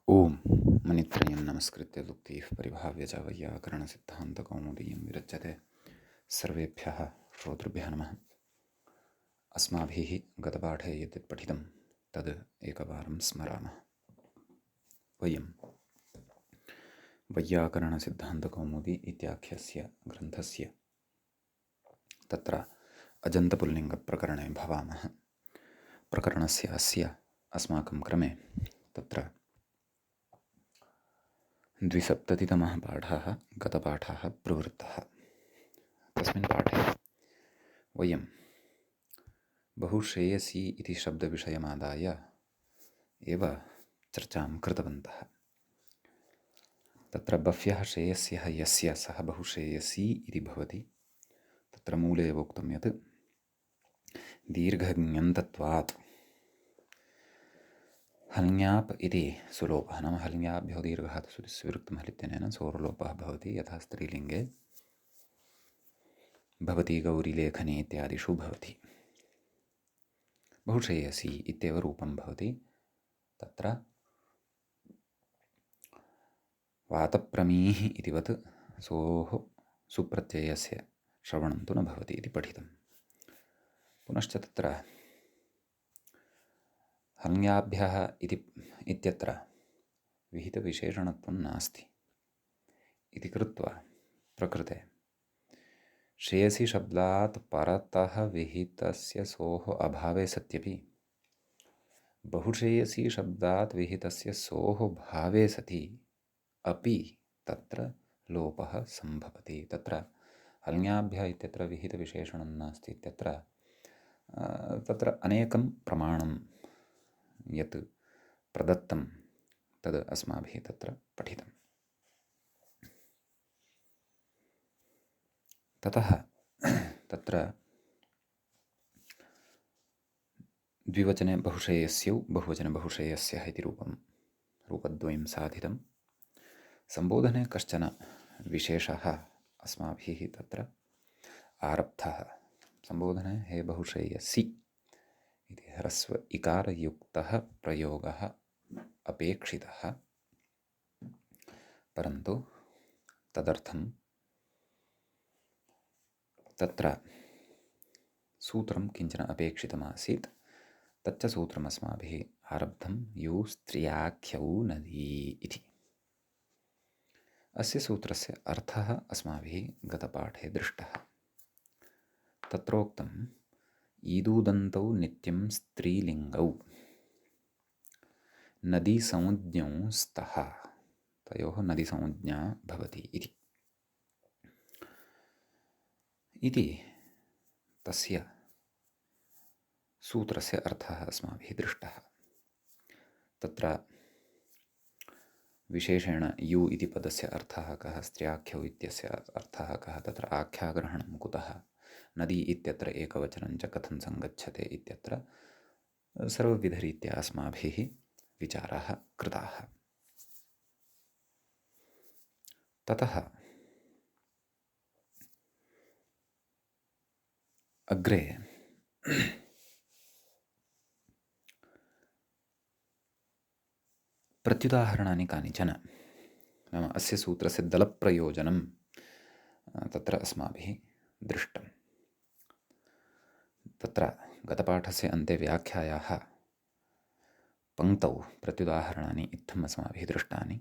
ओम मनित्रयं नमस्कृत्य लुप्तिः परिभाव्य च वैयाकरणसिद्धान्तकौमुदीयं विरच्यते सर्वेभ्यः श्रोतृभ्यः नमः। अस्माभिः गतपाठे यद्यत् पठितं तद् एकवारं स्मरामः। वयं वैयाकरणसिद्धान्तकौमुदी इत्याख्यस्य ग्रन्थस्य तत्र अजन्तपुल्लिङ्गप्रकरणे भवामः। प्रकरणस्य अस्य अस्माकं क्रमे तत्र 270तमः पाठः गतपाठः प्रवृत्तः। तस्मिन् पाठे वयं बहुश्रेयसी इति शब्दविषयमादाय एव चर्चां कृतवन्तः। तत्र बह्व्यः श्रेयस्यः यस्य सः बहुश्रेयसी इति भवति। तत्र मूले एव उक्तं यत् दीर्घज्ञन्तत्वात् हल्ङ्याप् इति सुलोपः, नाम हल्ङ्याभ्यो दीर्घः सुविरुक्तं हलित्यनेन सोर्लोपः भवति, यथा स्त्रीलिङ्गे भवति गौरीलेखने इत्यादिषु भवति। बहुश्रेयसी इत्येव रूपं भवति। तत्र वातप्रमीः इतिवत् सोः सुप्रत्ययस्य श्रवणं तु न भवति इति पठितं। पुनश्च तत्र हल्ङ्याभ्यः इत्यत्र विहितविशेषणत्वं नास्ति इति कृत्वा प्रकृते श्रेयसी शब्दात् परतः विहितस्य सोः अभावे सत्यपि बहुश्रेयसी शब्दात् विहितस्य सोः भावे सति अपि तत्र लोपः सम्भवति। तत्र हल्ङ्याभ्यः इत्यत्र विहितविशेषणं नास्ति इत्यत्र तत्र अनेकं प्रमाणं यत् प्रदत्तं तद् अस्माभिः तत्र पठितं। ततः तत्र द्विवचने बहुश्रेयस्यौ बहुवचने बहुश्रेयस्यः इति रूपद्वयं साधितं। सम्बोधने कश्चन विशेषः अस्माभिः तत्र आरब्धः। सम्बोधने हे बहुश्रेयसी इति ह्रस्व इकारयुक्तः प्रयोगः अपेक्षितः, परन्तु तदर्थं तत्र सूत्रं किञ्चन अपेक्षितमासीत्। तच्च सूत्रम् अस्माभिः आरब्धं यौ स्त्रियाख्यौ नदी इति। अस्य सूत्रस्य अर्थः अस्माभिः गतपाठे दृष्टः। तत्रोक्तम् ईदूदन्तौ नित्यं स्त्रीलिङ्गौ नदीसंज्ञौ स्तः, तयोः नदीसंज्ञा भवति इति तस्य सूत्रस्य अर्थः अस्माभिः दृष्टः। तत्र विशेषेण यु इति पदस्य अर्थः कः, स्त्र्याख्यौ इत्यस्य अर्थः कः, तत्र आख्याग्रहणं कुतः, नदी इत्यत्र एकवचनं च कथं सङ्गच्छते इत्यत्र सर्वविधरीत्या अस्माभिः विचाराः कृताः। ततः अग्रे प्रत्युदाहरणानि कानिचन, नाम अस्य सूत्रस्य दलप्रयोजनं तत्र अस्माभिः दृष्टं। तत्र गतपाठस्य अन्ते व्याख्यायाः पङ्क्तौ प्रत्युदाहरणानि इत्थम् अस्माभिः दृष्टानि।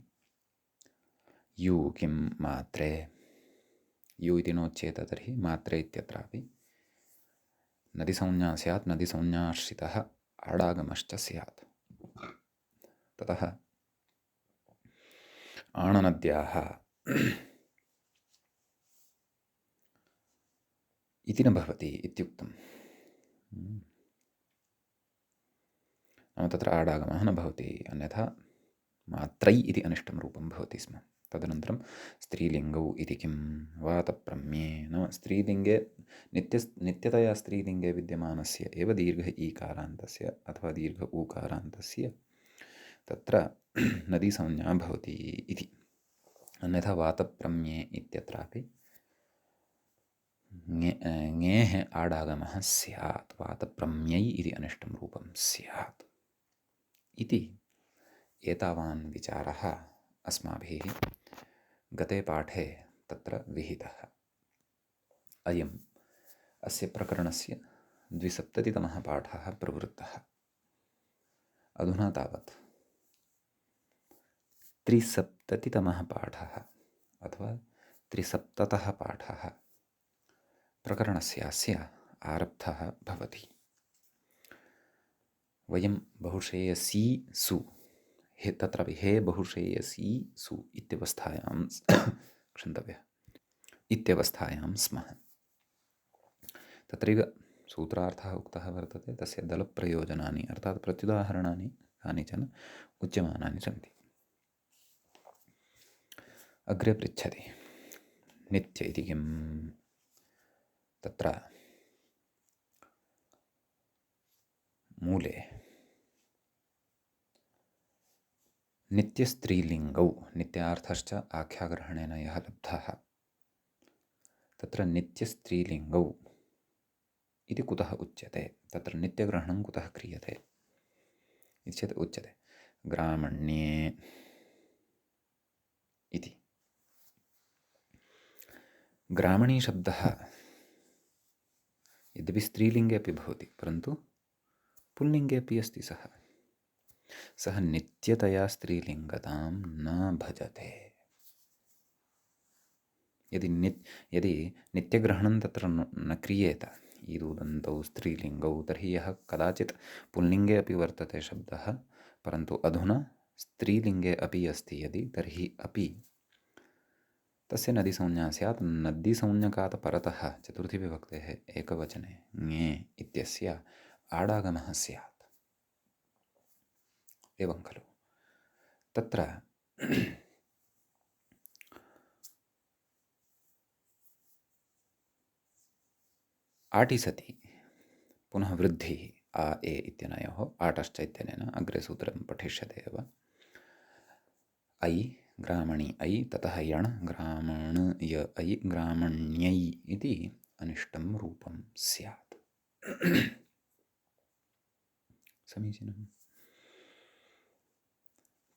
यु किं मात्रे, यु इति नोच्येत तर्हि मात्रे इत्यत्रापि नदीसंज्ञा स्यात्, नदीसंज्ञाश्रितः आडागमश्च स्यात्। ततः आणनद्याः इति न भवति इत्युक्तं। नाम तत्र आडागमः न भवति, अन्यथा मात्रै इति अनिष्टं रूपं भवति स्म। तदनन्तरं स्त्रीलिङ्गौ इति किं, वातप्रम्ये, नाम स्त्रीलिङ्गे नित्यतया स्त्रीलिङ्गे विद्यमानस्य एव दीर्घ ईकारान्तस्य अथवा दीर्घ ऊकारान्तस्य तत्र नदीसंज्ञा भवति इति। अन्यथा वातप्रम्ये इत्यत्रापि ङेः आडागमः स्यात्, वातप्रम्यै इति अनिष्टं रूपं स्यात् इति एतावान् विचारः अस्माभिः गते पाठे तत्र विहितः। अयम् अस्य प्रकरणस्य 270तमः पाठः प्रवृत्तः। अधुना तावत् 370तमः पाठः अथवा 370तः पाठः प्रकरणस्यास्य आरब्धः भवति। वयं बहुश्रेयसी सु तत्रापि हे बहुश्रेयसी सु इत्यवस्थायां क्षन्तव्यः इत्यवस्थायां स्मः। तत्रैव सूत्रार्थः उक्तः वर्तते, तस्य दलप्रयोजनानि अर्थात् प्रत्युदाहरणानि कानिचन उच्यमानानि सन्ति। अग्रे पृच्छति नित्य इति किम्? तत्र मूले नित्यस्त्रीलिङ्गौ, नित्यार्थश्च आख्याग्रहणेन यः लब्धः, तत्र नित्यस्त्रीलिङ्गौ इति कुतः उच्यते? तत्र नित्यग्रहणं कुतः क्रियते इति चेत् उच्यते ग्रामण्ये इति। ग्रामणी शब्दः यद्यपि स्त्रीलिङ्गे अपि भवति, परन्तु पुल्लिङ्गे अपि अस्ति। सः नित्यतया स्त्रीलिङ्गतां न भजते। यदि नित्यग्रहणं तत्र न क्रियेत, ईदूदन्तौ स्त्रीलिङ्गौ, तर्हि यः कदाचित् पुल्लिङ्गे अपि वर्तते शब्दः, परन्तु अधुना स्त्रीलिङ्गे अपि अस्ति यदि, तर्हि अपि तस्य नदीसंज्ञा स्यात्। नदीसंज्ञकात् परतः चतुर्थीविभक्तेः एकवचने ङे इत्यस्य आडागमः स्यात्। एवं खलु? तत्र आटि सति पुनः वृद्धिः आ ए इत्यनयोः आटश्च इत्यनेन अग्रे सूत्रं पठिष्यते एव। ऐ ग्रामणी ऐ ततः यण् ग्रामण य ऐ ग्रामण्यै इति अनिष्टं रूपं स्यात्। समीचीनम्।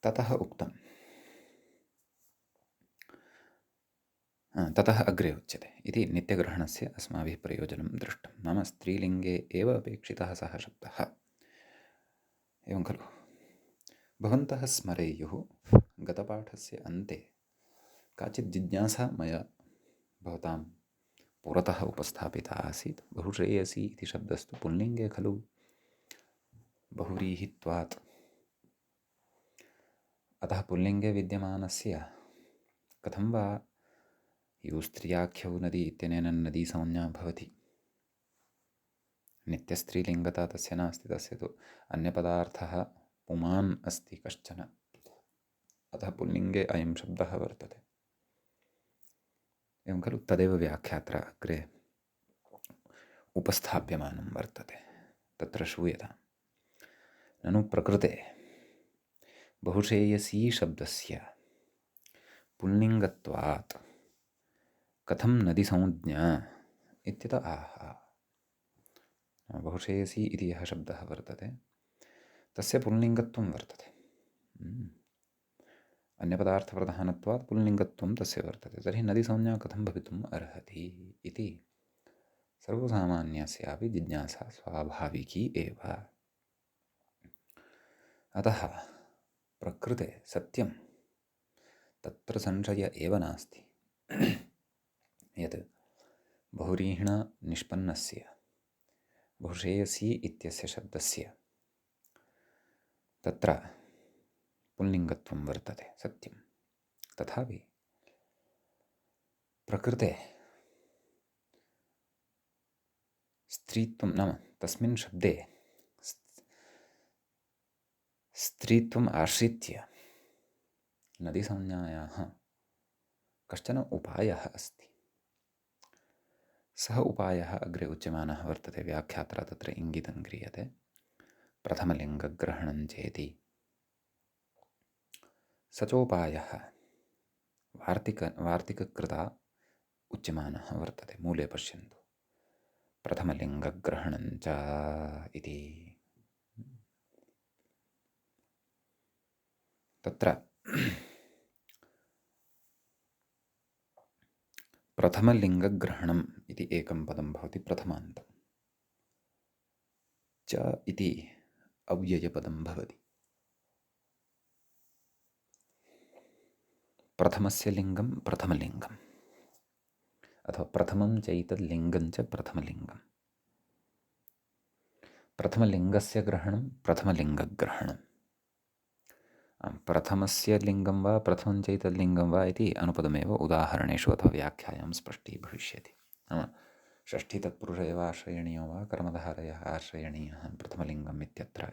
ततः उक्तं, ततः अग्रे उच्यते इति नित्यग्रहणस्य अस्माभिः प्रयोजनं दृष्टं। नाम स्त्रीलिङ्गे एव अपेक्षितः सः शब्दः। एवं खलु? भवन्तः स्मरेयुः गतपाठस्य अन्ते काचित् जिज्ञासा मया भवतां पुरतः उपस्थापिता आसीत्। बहुश्रेयसी इति शब्दस्तु पुल्लिङ्गे खलु? बहुव्रीहित्वात्। अतः पुल्लिङ्गे विद्यमानस्य कथं वा यूस्त्रियाख्यौ नदी इत्यनेन नदी संज्ञा भवति। नित्यस्त्रीलिङ्गता तस्य नास्ति, तस्य तु अन्यपदार्थः पुमान् अस्ति कश्चन। अतः पुल्लिङ्गे अयं शब्दः वर्तते। एवं खलु? तदेव व्याख्यात्र अग्रे उपस्थाप्यमानं वर्तते। तत्र श्रूयताम्। ननु प्रकृते बहुश्रेयसी शब्दस्य पुल्लिङ्गत्वात् कथं नदीसंज्ञा इत्यत आह। बहुश्रेयसी इति यः शब्दः वर्तते तस्य पुल्लिङ्गत्वं वर्तते। अन्यपदार्थप्रधानत्वात् पुल्लिङ्गत्वं तस्य वर्तते। तर्हि नदीसंज्ञा कथं भवितुम् अर्हति इति सर्वसामान्यस्यापि जिज्ञासा स्वाभाविकी एव। अतः प्रकृते सत्यं तत्र संशय एव नास्ति यत् बहुव्रीहिणा निष्पन्नस्य बहुश्रेयसी इत्यस्य शब्दस्य तत्र पुल्लिङ्गत्वं वर्तते, सत्यं। तथापि प्रकृते स्त्रीत्वं नाम तस्मिन् शब्दे स्त्रीत्वम् आश्रित्य नदीसंज्ञायाः कश्चन उपायः अस्ति। सः उपायः अग्रे उच्यमानः वर्तते। व्याख्यात्रा तत्र इङ्गितं क्रियते। प्रथमलिङ्गग्रहणं चेति स चोपायः वार्तिककृता उच्यमानः वर्तते। मूले पश्यन्तु, प्रथमलिङ्गग्रहणं च। इति। तत्र प्रथमलिङ्गग्रहणम् इति एकं पदं भवति प्रथमान्तं। च इति अव्ययपदं भवति। प्रथमस्य लिङ्गं प्रथमलिङ्गम् अथवा प्रथमं चैतद्लिङ्गं च प्रथमलिङ्गम्। प्रथमलिङ्गस्य ग्रहणं प्रथमलिङ्गग्रहणम्। प्रथमस्य लिङ्गं वा प्रथमं चैतद्लिङ्गं वा इति अनुपदमेव उदाहरणेषु अथवा व्याख्यायां स्पष्टीभविष्यति। नाम षष्ठी तत्पुरुष एव आश्रयणीयो वा कर्मधारयः आश्रयणीयः प्रथमलिङ्गम् इत्यत्र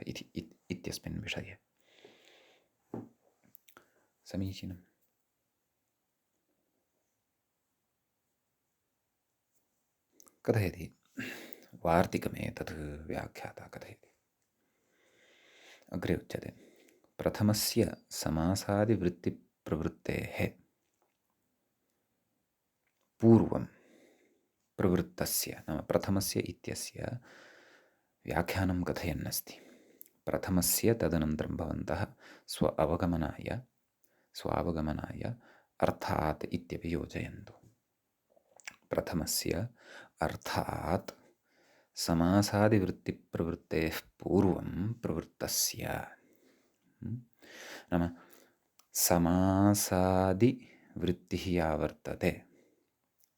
इत्यस्मिन् विषये समीचीनम्। कथयति वार्तिकमे तद् व्याख्याता कथयति। अग्रे उच्यते प्रथमस्य समासादिवृत्तिप्रवृत्तेः पूर्वं प्रवृत्तस्य नाम प्रथमस्य इत्यस्य व्याख्यानं कथयन्नस्ति। प्रथमस्य तदनन्तरं भवन्तः स्वावगमनाय अर्थात् इत्यपि योजयन्तु। प्रथमस्य अर्थात् समासादिवृत्तिप्रवृत्तेः पूर्वं प्रवृत्तस्य नाम समासादिवृत्तिः या वर्तते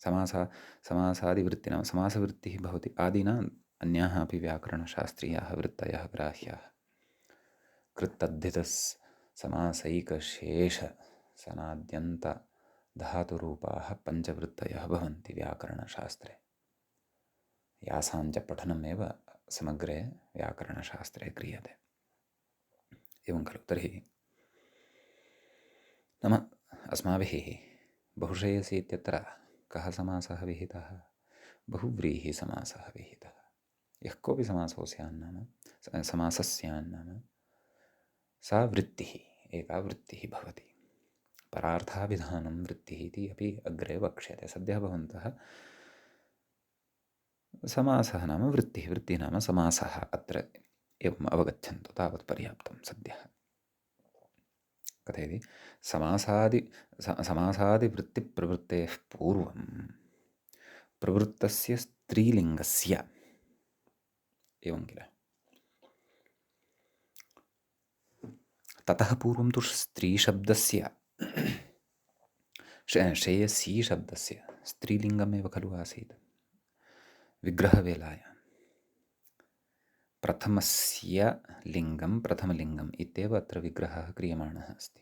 समासादिवृत्तिः नाम समासवृत्तिः भवति आदिना अन्याः अपि व्याकरणशास्त्रीयाः वृत्तयः ग्राह्याः। कृत्तद्धितः समासैकशेषसनाद्यन्तधातुरूपाः पञ्चवृत्तयः भवन्ति व्याकरणशास्त्रे। यासाञ्च पठनमेव समग्रे व्याकरणशास्त्रे क्रियते। एवं खलु। तर्हि नाम अस्माभिः बहुश्रेयसी इत्यत्र कः समासः विहितः? बहुव्रीहिसमासः विहितः। यः कोऽपि समासो स्यान्नाम समासः स्यान्नाम सा वृत्तिः एका वृत्तिः भवति। परार्थाभिधानं वृत्तिः इति अपि अग्रे वक्ष्यते। सद्यः भवन्तः समासः नाम वृत्तिः नाम समासः अत्र एवम् अवगच्छन्तु, तावत् पर्याप्तं सद्यः। कथयति समासादिवृत्तिप्रवृत्तेः पूर्वं प्रवृत्तस्य स्त्रीलिङ्गस्य एवं किल। ततः पूर्वं तु स्त्रीशब्दस्य श्रेयसी शब्दस्य स्त्रीलिङ्गमेव खलु आसीत् विग्रहवेलायां। प्रथमस्य लिङ्गं प्रथमलिङ्गम् इत्येव अत्र विग्रहः क्रियमाणः अस्ति।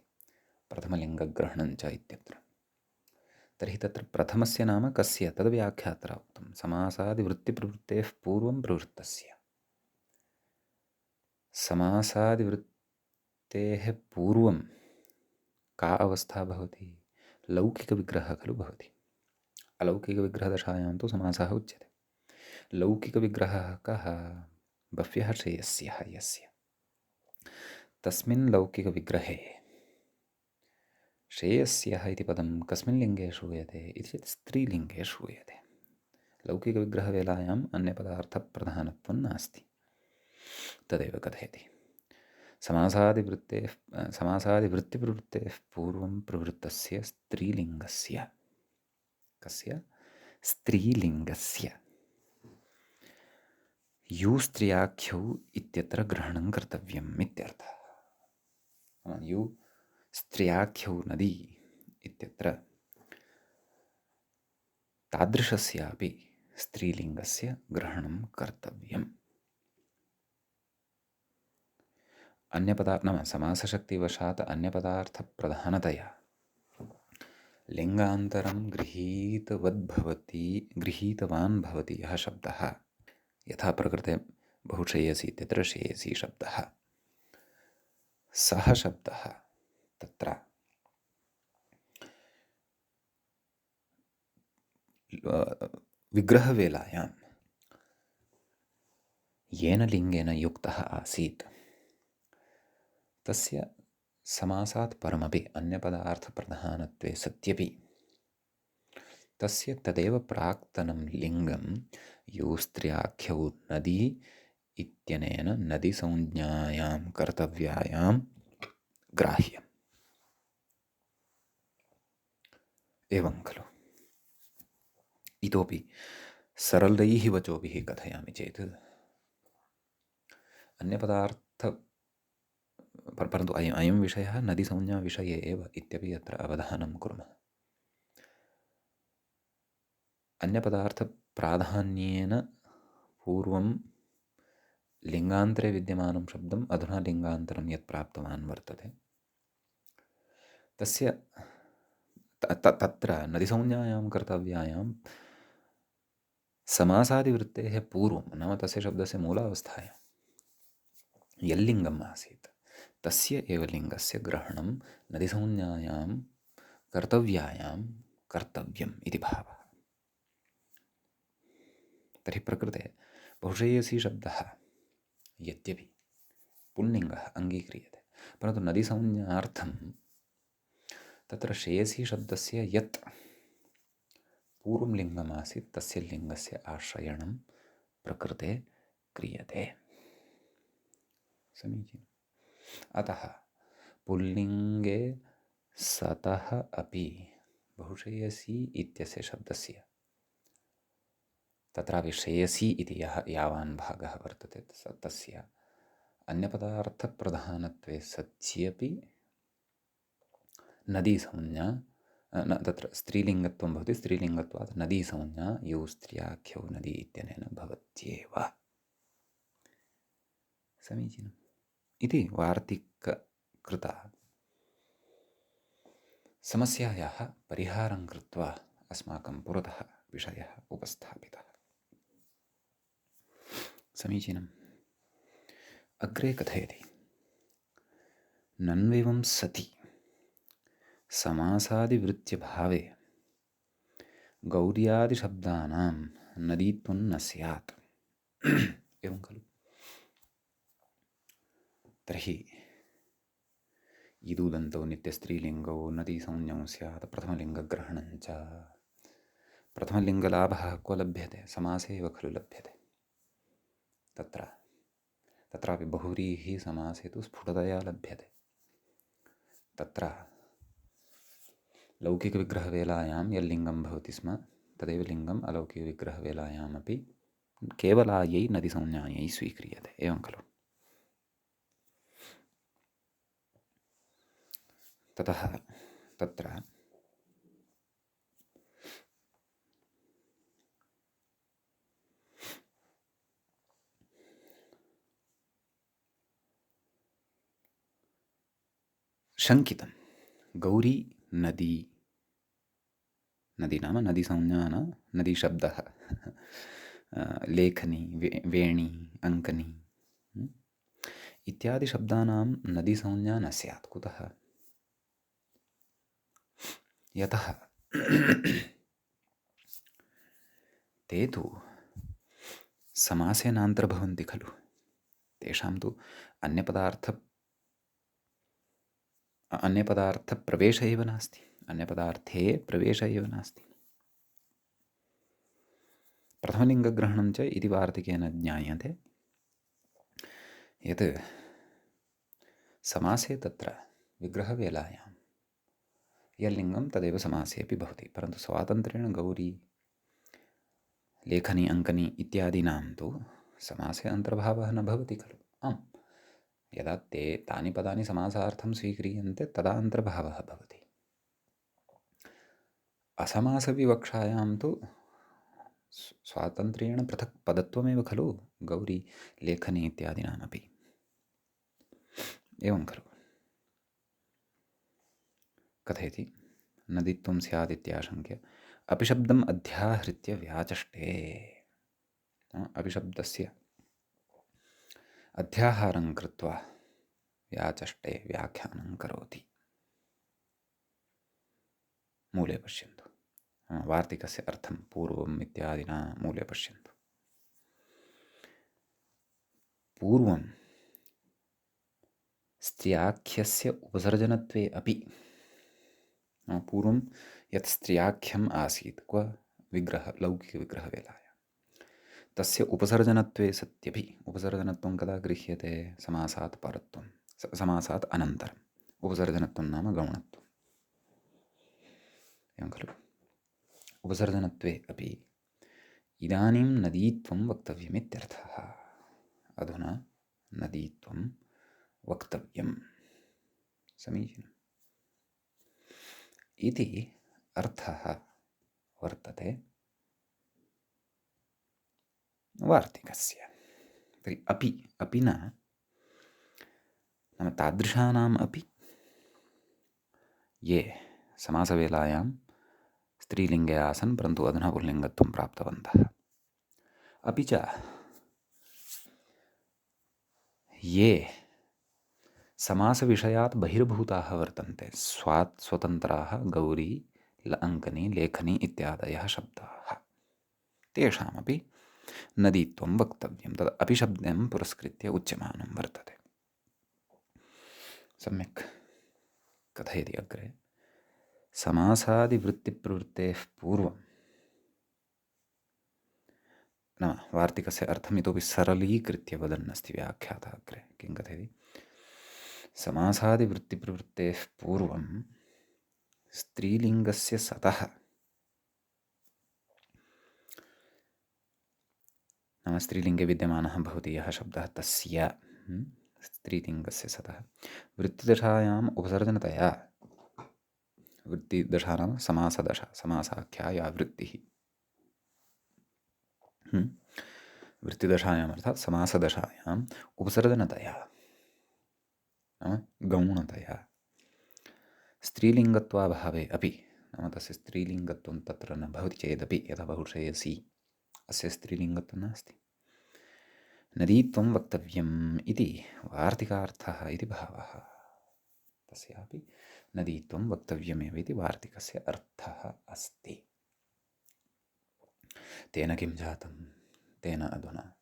प्रथमलिङ्गग्रहणं च इत्यत्र। तर्हि तत्र प्रथमस्य नाम कस्य तद्व्याख्यात्र उक्तं। समासादिवृत्तिप्रवृत्तेः पूर्वं प्रवृत्तस्य। समासादिवृत्तेः पूर्वं का अवस्था भवति? लौकिकविग्रहः खलु भवति। अलौकिकविग्रहदशायां तु समासः उच्यते। लौकिकविग्रहः कः? बह्व्यः श्रेयस्यः यस्य। तस्मिन् लौकिकविग्रहे श्रेयस्यः इति पदं कस्मिन् लिङ्गे श्रूयते इति चेत् स्त्रीलिङ्गे श्रूयते। लौकिकविग्रहवेलायाम् अन्यपदार्थप्रधानत्वं नास्ति। तदेव कथयति। समासादिवृत्तिप्रवृत्तेः पूर्वं प्रवृत्तस्य स्त्रीलिङ्गस्य कस्य? स्त्रीलिङ्गस्य युस्त्रियाख्यौ इत्यत्र ग्रहणं कर्तव्यम् इत्यर्थः। यु स्त्रियाख्यौ नदी इत्यत्र तादृशस्यापि स्त्रीलिङ्गस्य ग्रहणं कर्तव्यम्। नाम समासशक्तिवशात् अन्यपदार्थप्रधानतया लिङ्गान्तरं गृहीतवान् भवति यः शब्दः, यथा प्रकृते बहुश्रेयसी इत्यत्र श्रेयसी शब्दः, सः शब्दः तत्र विग्रहवेलायां येन लिङ्गेन युक्तः आसीत् तस्य समासात् परमपि अन्यपदार्थप्रधानत्वे सत्यपि तस्य तदेव प्राक्तनं लिङ्गं युस्त्र्याख्यौ नदी इत्यनेन नदीसंज्ञायां कर्तव्यायां ग्राह्यम्। एवं खलु। इतोपि सरलैः वचोभिः कथयामि चेत् अन्यपदार्थ परन्तु अयं विषयः नदीसंज्ञाविषये एव इत्यपि अत्र अवधानं कुर्मः। अन्यपदार्थप्राधान्येन पूर्वं लिङ्गान्तरे विद्यमानं शब्दम् अधुना लिङ्गान्तरं यत् प्राप्तवान् वर्तते तस्य तत्र नदीसंज्ञायां कर्तव्यायां समासादिवृत्तेः पूर्वं नाम तस्य शब्दस्य मूलावस्थायां यल्लिङ्गम् आसीत् तस्य एव लिङ्गस्य ग्रहणं नदीसंज्ञायां कर्तव्यायां कर्तव्यम् इति भावः। तर्हि प्रकृते बहुश्रेयसी शब्दः यद्यपि पुल्लिङ्गः अङ्गीक्रियते परन्तु नदीसंज्ञार्थं तत्र श्रेयसी शब्दस्य यत् पूर्वं लिङ्गमासीत् तस्य लिङ्गस्य आश्रयणं प्रकृते क्रियते। समीचीनम्। अतः पुल्लिङ्गे सतः अपि बहुश्रेयसी इत्यस्य शब्दस्य तत्रापि श्रेयसी इति यावान् भागः वर्तते तस्य अन्यपदार्थप्रधानत्वे सत्यपि नदीसंज्ञा तत्र स्त्रीलिङ्गत्वं भवति, स्त्रीलिङ्गत्वात् नदीसंज्ञा यौ स्त्रियाख्यौ नदी इत्यनेन भवत्येव। समीचीनम्। इति वार्तिककृता समस्यायाः परिहारं कृत्वा अस्माकं पुरतः विषयः उपस्थापितः। समीचीनम्। अग्रे कथयति नन्वेवं सति समासादिवृत्त्यभावे गौर्यादिशब्दानां नदीत्वं न स्यात्। एवं खलु। तर्हि इदुदन्तौ नित्यस्त्रीलिङ्गौ नदीसंज्ञौ स्यात् प्रथमलिङ्गग्रहणं च। प्रथमलिङ्गलाभः क्व लभ्यते? समासे एव खलु लभ्यते। तत्रापि बहुव्रीहि समासे तु स्फुटतया लभ्यते। तत्र लौकिकविग्रहवेलायां यल्लिङ्गं भवति स्म तदेव लिङ्गम् अलौकिकविग्रहवेलायामपि केवलायै नदीसंज्ञायै स्वीक्रियते। एवं खलु। ततः तत्र शङ्कितं गौरी नदी, नदी नाम नदीसंज्ञा न नदीशब्दः लेखनी वेणी अङ्कनी इत्यादि शब्दानां नदीसंज्ञा न स्यात्। कुतः? यतः ते तु समासे नान्तर्भवन्ति खलु। तेषां तु अन्यपदार्थप्रवेश एव नास्ति, अन्यपदार्थे प्रवेश एव नास्ति। प्रथमलिङ्गग्रहणं च इति वार्तिकेन ज्ञायते यत् समासे तत्र विग्रहवेलायां यल्लिङ्गं तदेव समासेऽपि भवति, परन्तु स्वातन्त्र्येण गौरी लेखनी अङ्कनी इत्यादीनां तु समासे अन्तर्भावः न भवति खलु। आम्, यदा तानि पदानि समासार्थं स्वीक्रियन्ते तदा अन्तर्भावः भवति। असमासविवक्षायां तु स्वातन्त्र्येण पृथक् पदत्वमेव खलु गौरी लेखनी इत्यादीनामपि। एवं खलु। कथयति नदीत्वं स्यादित्याशङ्क्य अपिशब्दम् अध्याहृत्य व्याचष्टे। अपिशब्दस्य अध्याहारं कृत्वा व्याचष्टे व्याख्यानं करोति। मूले पश्यन्तु। वार्तिकस्य अर्थं पूर्वम् इत्यादिना मूले पश्यन्तु। पूर्वं स्त्रियाख्यस्य उपसर्जनत्वे अपि पूर्वं यत् स्त्रियाख्यम् आसीत् क्व लौकिकविग्रहवेलायां तस्य उपसर्जनत्वे सत्यपि उपसर्जनत्वं कदा गृह्यते? समासात् परत्वं, समासात् अनन्तरम् उपसर्जनत्वं नाम गौणत्वम्। एवं खलु। उपसर्जनत्वे अपि इदानीं नदीत्वं वक्तव्यमित्यर्थः। अधुना नदीत्वं वक्तव्यं। समीचीनम् इति अर्थः वर्तते वार्तिकस्य। तर्हि अपि नाम तादृशानाम् अपि ये समासवेलायां स्त्रीलिङ्गे आसन् परन्तु अधुना पुल्लिङ्गत्वं प्राप्तवन्तः। अपि च ये समासविषयात् बहिर्भूताः वर्तन्ते, स्वतन्त्राः गौरी अङ्कनी लेखनी इत्यादयः शब्दाः, तेषामपि नदीत्वं वक्तव्यं। तद् अपि शब्दं पुरस्कृत्य उच्यमानं वर्तते। सम्यक् कथयति अग्रे। समासादिवृत्तिप्रवृत्तेः पूर्वं नाम वार्तिकस्य अर्थम् इतोपि सरलीकृत्य वदन्नस्ति व्याख्यातः अग्रे। किं कथयति? समासादिवृत्तिप्रवृत्तेः पूर्वं स्त्रीलिङ्गस्य सतः नाम स्त्रीलिङ्गे विद्यमानः भवति यः शब्दः तस्य स्त्रीलिङ्गस्य सतः वृत्तिदशायाम् उपसर्जनतया, वृत्तिदशा नाम समासदशा, समासाख्या या वृत्तिः, वृत्तिदशायाम् अर्थात् समासदशायाम् उपसर्जनतया नाम गौणतया स्त्रीलिङ्गत्वाभावे अपि नाम तस्य स्त्रीलिङ्गत्वं तत्र न भवति चेदपि, यथा बहुश्रेयसी अस्य स्त्रीलिङ्गत्वं नास्ति, नदीत्वं वक्तव्यम् इति वार्तिकार्थः इति भावः। तस्यापि नदीत्वं वक्तव्यमेव इति वार्तिकस्य अर्थः अस्ति। तेन किं जातं? तेन अधुना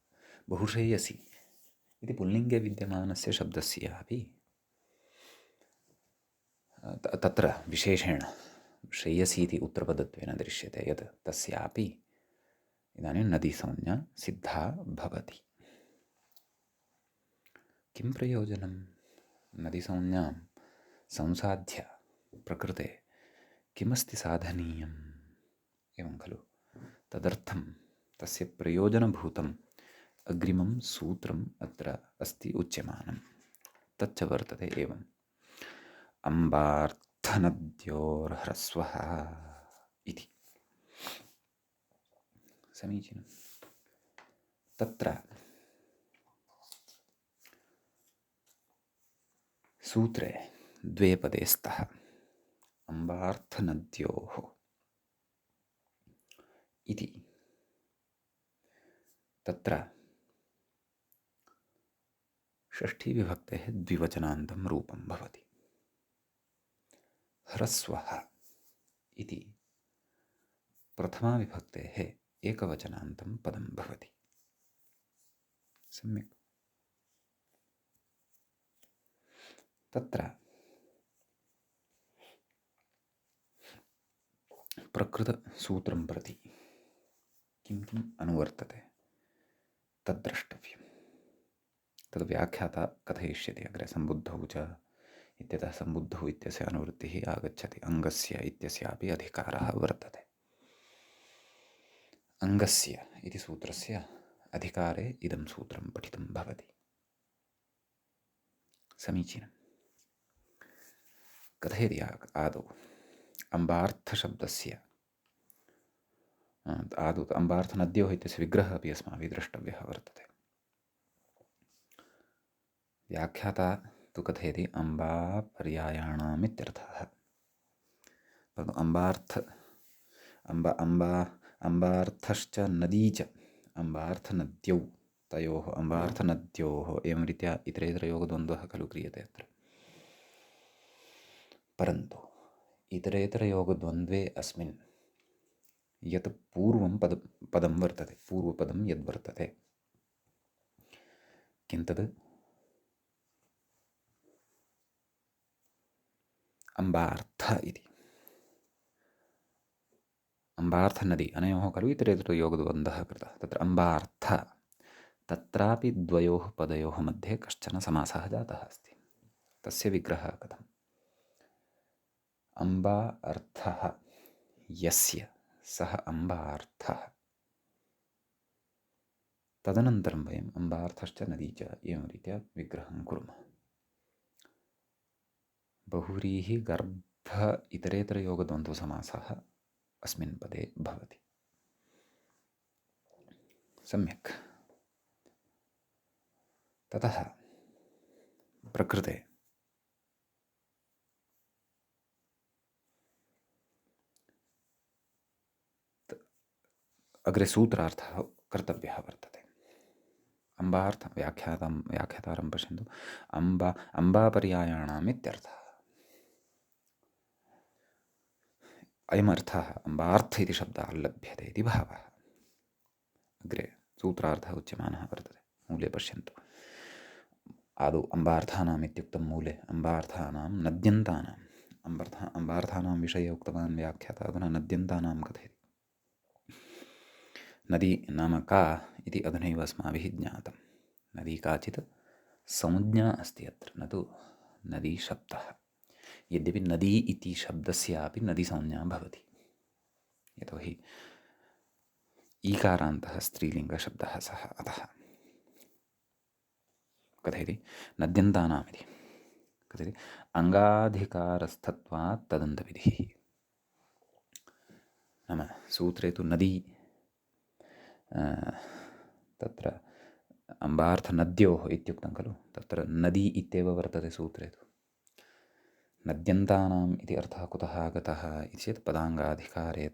बहुश्रेयसी इति पुल्लिङ्गे विद्यमानस्य शब्दस्यापि तत्र विशेषेण श्रेयसी इति उत्तरपदत्वेन दृश्यते यत् तस्यापि इदानीं नदीसंज्ञा सिद्धा भवति। किं प्रयोजनं? नदीसंज्ञां संसाध्य प्रकृते किमस्ति साधनीयम्? एवं खलु? तदर्थं तस्य प्रयोजनभूतम् अग्रिमं सूत्रम् अत्र अस्ति उच्यमानं। तच्च वर्तते एवम्: अम्बार्थनद्योर्ह्रस्वः इति। समीचीनं। तत्र सूत्रे द्वे पदे स्तः अम्बार्थनद्योः इति। तत्र षष्ठीविभक्तेः द्विवचनान्तं रूपं भवति। ह्रस्वः इति प्रथमाविभक्तेः एकवचनान्तं पदं भवति। सम्यक्। तत्र प्रकृतसूत्रं प्रति किं किम् अनुवर्तते तद्द्रष्टव्यं। तद् व्याख्याता कथयिष्यति अग्रे। सम्बुद्धौ च इत्यतः सम्बुद्धौ इत्यस्य अनुवृत्तिः आगच्छति। अङ्गस्य इत्यस्यापि अधिकारः वर्तते। अङ्गस्य इति सूत्रस्य अधिकारे इदं सूत्रं पठितं भवति। समीचीनं। कथयति आदौ अम्बार्थशब्दस्य आदौ अम्बार्थनद्योः इत्यस्य विग्रहः अपि अस्माभिः द्रष्टव्यः वर्तते। व्याख्याता तु कथयति अम्बापर्यायाणाम् इत्यर्थः। परन्तु अम्बार्थश्च नदी च अम्बार्थनद्यौ तयोः अम्बार्थनद्योः एवं रीत्या इतरेतरयोगद्वन्द्वः खलु क्रियते अत्र। परन्तु इतरेतरयोगद्वन्द्वे अस्मिन् यत् पूर्वं पदं वर्तते, पूर्वपदं यद्वर्तते, किं तद्? अम्बार्थ इति। अम्बार्थनदी अनयोः खलु इतरेतरयोगद्वन्द्वः कृतः। तत्र अम्बार्थ, तत्रापि द्वयोः पदयोः मध्ये कश्चन समासः जातः अस्ति। तस्य विग्रहः कथम्? अम्बा अर्थः यस्य सः अम्बार्थः। तदनन्तरं वयम् अम्बार्थश्च नदी च एवं रीत्या विग्रहं कुर्मः। बहुव्रीहि गर्भ इतरेतरयोगद्वन्द्वसमासः अस्मिन् पदे भवति। सम्यक्। ततः प्रकृते अग्रे सूत्रार्थः कर्तव्यः वर्तते। अम्बार्थं व्याख्यातारं पश्यन्तु। अम्बापर्यायाणाम् इत्यर्थः। अयमर्थः अम्बार्थ इति शब्दः लभ्यते इति भावः। अग्रे सूत्रार्थः उच्यमानः वर्तते। मूले पश्यन्तु। आदौ अम्बार्थानाम् इत्युक्तं मूले अम्बार्थानां नद्यन्तानाम् अम्बार्थानां विषये उक्तवान् व्याख्याता। अधुना नद्यन्तानां कथयति। नदी नाम का इति अधुनैव अस्माभिः ज्ञातं। नदी काचित् संज्ञा अस्ति अत्र, न तु नदी शब्दः। यद्यपि नदी इति शब्दस्यापि नदीसंज्ञा भवति, यतोहि ईकारान्तः स्त्रीलिङ्गशब्दः सः। अतः कथयति नद्यन्तानाम् इति कथयति अङ्गाधिकारस्थत्वात् तदन्तविधिः। नाम सूत्रे तु नदी तत्र अम्बार्थनद्योः इत्युक्तं खलु, तत्र नदी इत्येव वर्तते सूत्रे तु। नद्यन्तानाम् इति अर्थः कुतः आगतः इति चेत् पदाङ्गाधिकारे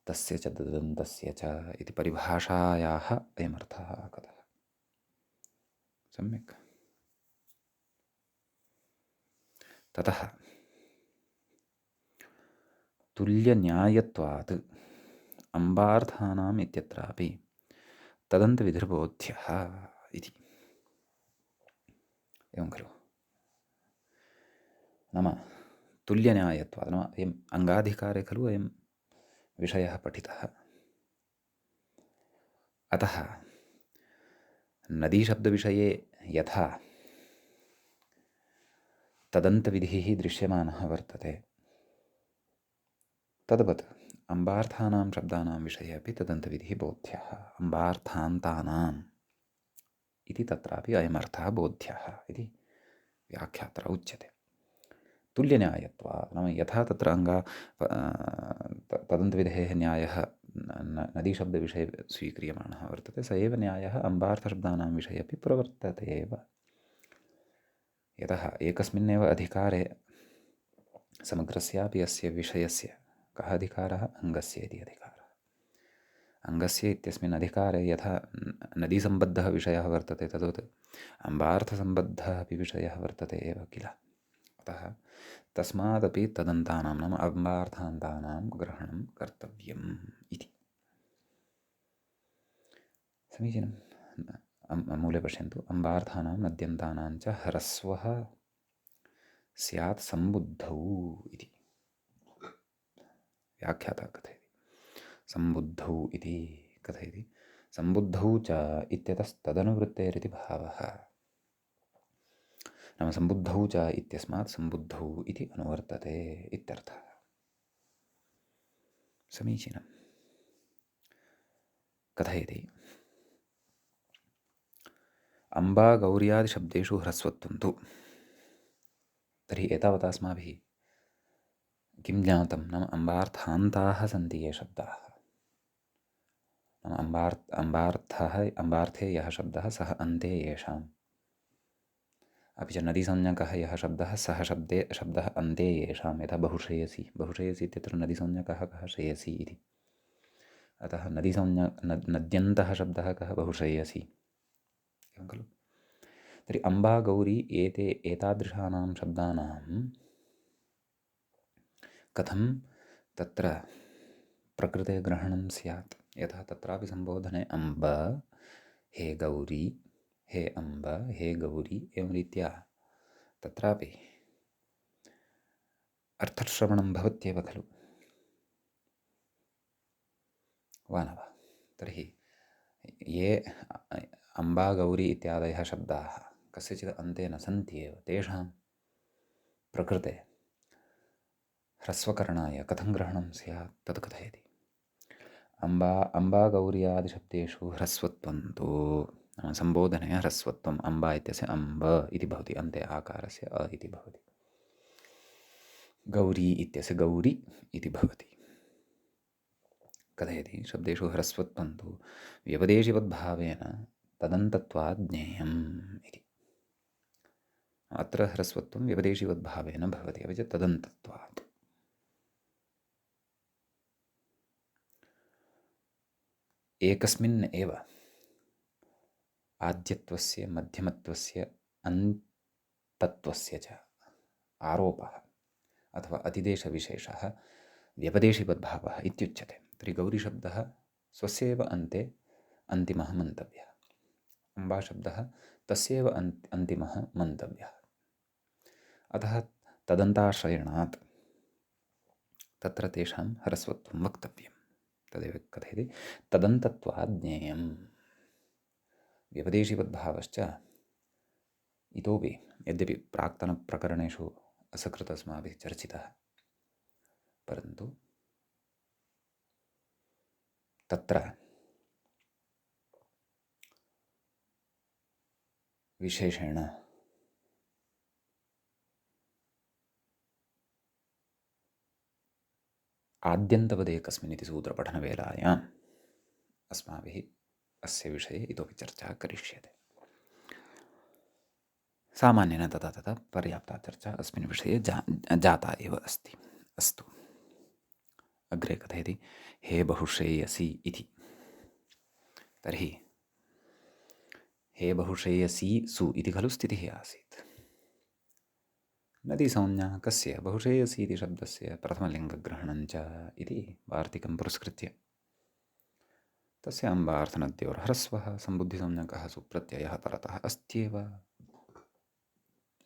तस्य च तदन्तस्य च इति परिभाषायाः अयमर्थः आगतः। सम्यक्। ततः तुल्यन्यायत्वात् अम्बार्थानाम् इत्यत्रापि तदन्तविधिर्बोध्यः इति। एवं खलु। नाम तुल्यन्यायत्वात्, नाम अयम् अङ्गाधिकारे खलु अयं विषयः पठितः। अतः नदीशब्दविषये यथा तदन्तविधिः दृश्यमानः वर्तते, तद्वत् अम्बार्थानां शब्दानां विषये अपि तदन्तविधिः बोध्यः। अम्बार्थान्तानाम् इति तत्रापि अयमर्थः बोध्यः इति व्याख्यात्र उच्यते। तुल्यन्यायत्वात्, नाम यथा तत्र तदन्तविधेः न्यायः नदीशब्दविषये स्वीक्रियमाणः वर्तते, स एव न्यायः अम्बार्थशब्दानां विषये अपि प्रवर्तते एव। यतः एकस्मिन्नेव अधिकारे समग्रस्यापि अस्य विषयस्य कः अधिकारः? अङ्गस्य इति अधिकारः। अङ्गस्य इत्यस्मिन् अधिकारे यथा नदीसम्बद्धः विषयः वर्तते, तद्वत् अम्बार्थसम्बद्धः अपि विषयः वर्तते एव किल। अतः तस्मादपि तदन्तानां नाम अम्बार्थान्तानां ग्रहणं कर्तव्यम् इति। समीचीनं। मूले पश्यन्तु। अम्बार्थानां नद्यन्तानां च ह्रस्वः स्यात् सम्बुद्धौ इति व्याख्याता कथयति। सम्बुद्धौ इति कथयति। सम्बुद्धौ च इत्यतस्तदनुवृत्तेरिति भावः। नाम सम्बुद्धौ च इत्यस्मात् सम्बुद्धौ इति अनुवर्तते इत्यर्थः। समीचीनं। कथयति अम्बागौर्यादिशब्देषु ह्रस्वत्वं तु। तर्हि एतावता अस्माभिः किं ज्ञातं? नाम अम्बार्थान्ताः सन्ति ये शब्दाः। नाम अम्बार्थे यः शब्दः सः अन्ते येषाम्। अपि च नदीसंज्ञकः यः शब्दः सः शब्दः अन्ते येषां। यथा बहुश्रेयसी, बहुश्रेयसी इत्यत्र नदीसंज्ञकः कः? श्रेयसी इति। अतः नद्यन्तः शब्दः कः? बहुश्रेयसी। एवं खलु। तर्हि अम्बा गौरी एतादृशानां शब्दानां कथं तत्र प्रकृते ग्रहणं स्यात्? यथा तत्रापि सम्बोधने अम्ब, हे गौरी, हे अम्ब, हे गौरी, एवं रीत्या तत्रापि अर्थश्रवणं भवत्येव खलु, वा न वा? तर्हि ये अम्बा गौरी इत्यादयः शब्दाः कस्यचित् अन्ते न सन्ति एव, तेषां प्रकृते ह्रस्वकरणाय कथं ग्रहणं स्यात् तत् कथयति। अम्बा गौर्यादिशब्देषु ह्रस्वत्वं तु सम्बोधने ह्रस्वत्वम् अम्बा इत्यस्य अम्ब इति भवति, अन्ते आकारस्य अ इति भवति। गौरी इत्यस्य गौरी इति भवति। कथयति शब्देषु ह्रस्वत्वं तु व्यपदेशिवद्भावेन तदन्तत्वात् ज्ञेयम् इति। अत्र ह्रस्वत्वं व्यपदेशिवद्भावेन भवति, अपि च तदन्तत्वात्। एकस्मिन् एव आद्यत्वस्य मध्यमत्वस्य अन्तत्वस्य च आरोपः अथवा अतिदेशविशेषः व्यपदेशिवद्भावः इत्युच्यते। तर्हि गौरीशब्दः स्वस्यैव अन्ते अन्तिमः मन्तव्यः, अम्बाशब्दः तस्यैव अन्तिमः मन्तव्यः। अतः तदन्ताश्रयणात् तत्र तेषां ह्रस्वत्वं वक्तव्यं। तदेव कथयति तदन्तत्वात् ज्ञेयम्। व्यपदेशिवद्भावश्च इतोपि यद्यपि प्राक्तनप्रकरणेषु असकृत् अस्माभिः चर्चितः, परन्तु तत्र विशेषेण आद्यन्तपदेकस्मिन् इति सूत्रपठनवेलायाम् अस्माभिः अस्य विषये इतोपि चर्चा करिष्यते। सामान्येन तथा पर्याप्ता चर्चा अस्मिन् विषये जाता एव अस्ति। अस्तु, अग्रे कथयति हे बहुश्रेयसी इति। तर्हि हे बहुश्रेयसी सु इति खलु स्थितिः आसीत्। नदीसंज्ञा कस्य बहुश्रेयसी इति शब्दस्य प्रथमलिङ्गग्रहणं च इति वार्तिकं पुरस्कृत्य तस्य अम्बार्थनद्योर्ह्रस्वः सम्बुद्धिसंज्ञकः सुप्रत्ययः परतः अस्त्येव।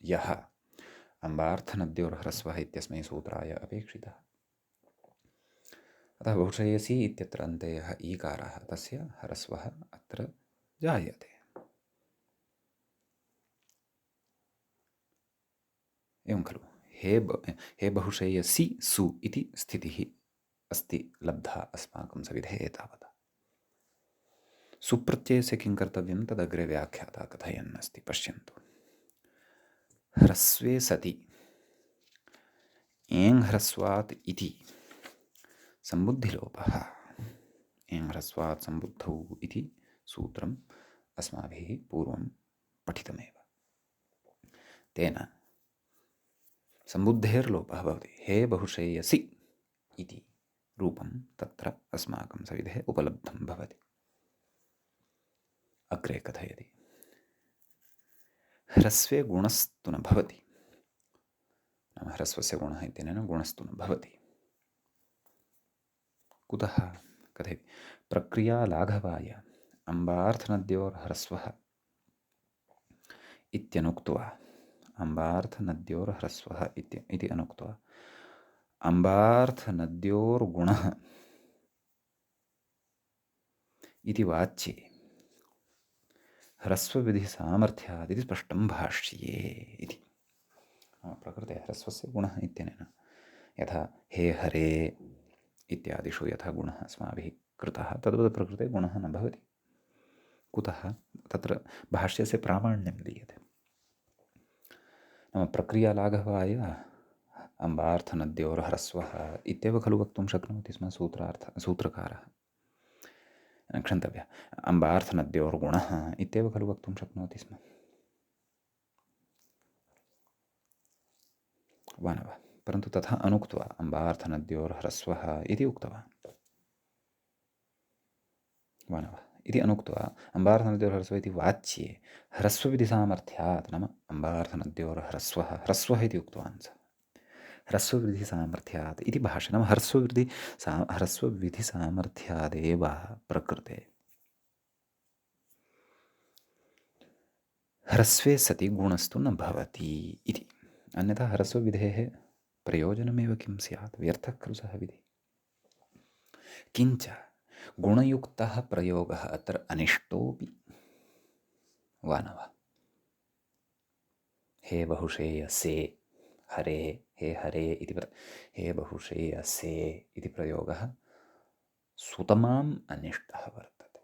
यः अम्बार्थनद्योर्ह्रस्वः इत्यस्मै सूत्राय अपेक्षितः, अतः बहुश्रेयसी इत्यत्र अन्ते यः ईकारः तस्य ह्रस्वः अत्र जायते। एवं खलु हे बहुश्रेयसी सु इति स्थितिः अस्ति लब्धा अस्माकं सविधे एतावता। सुप्रत्ययस्य किं कर्तव्यं तदग्रे व्याख्याता कथयन् अस्ति, पश्यन्तु। ह्रस्वे सति एङ् ह्रस्वात् इति सम्बुद्धिलोपः, एङ् ह्रस्वात् सम्बुद्धौ इति सूत्रम् अस्माभिः पूर्वं पठितमेव। तेन सम्बुद्धेर्लोपः भवति। हे बहुश्रेयसी इति रूपं तत्र अस्माकं सविधे उपलब्धं भवति। अग्रे कथयति ह्रस्वे गुणस्तु न भवति, नाम ह्रस्वस्य गुणः इत्यनेन गुणस्तु न भवति। कुतः कथयति प्रक्रियालाघवाय अम्बार्थनद्योर्ह्रस्वः इत्यनुक्त्वा, अम्बार्थनद्योर्ह्रस्वः इति अनुक्त्वा अम्बार्थनद्योर्गुणः इति वाच्ये ह्रस्वविधिसामर्थ्यादिति स्पष्टं भाष्ये इति। प्रकृते ह्रस्वस्य गुणः इत्यनेन यथा हे हरे इत्यादिषु यथा गुणः अस्माभिः कृतः तद्वत् प्रकृते गुणः न भवति। कुतः तत्र भाष्यस्य प्रामाण्यं दीयते। नाम प्रक्रियालाघवाय अम्बार्थनद्योर्ह्रस्वः इत्येव खलु वक्तुं शक्नोति स्म सूत्रकारः। क्षन्तव्यः, अम्बार्थनद्योर्गुणः इत्येव खलु वक्तुं शक्नोति स्म वा न वा? परन्तु तथा अनुक्त्वा अम्बार्थनद्योर्ह्रस्वः इति उक्तवान् वा न वा? इति अनुक्त्वा अम्बार्थनद्योर्ह्रस्वः इति वाच्ये ह्रस्वविधिसामर्थ्यात्, नाम अम्बार्थनद्योर्ह्रस्वः ह्रस्वः इति उक्तवान् सः, ह्रस्वविधिसामर्थ्यात् इति भाष्ये, नाम ह्रस्वविधिसामर्थ्यादेव प्रकृते ह्रस्वे सति गुणस्तु न भवति इति। अन्यथा ह्रस्वविधेः प्रयोजनमेव किं स्यात्, व्यर्थः खलु सः विधिः। किञ्च गुणयुक्तः प्रयोगः अत्र अनिष्टोऽपि वा न वा? हे बहुश्रेयसे हरे, हे हरे इति हे बहुश्रेयसे इति प्रयोगः सुतमाम् अनिष्टः वर्तते।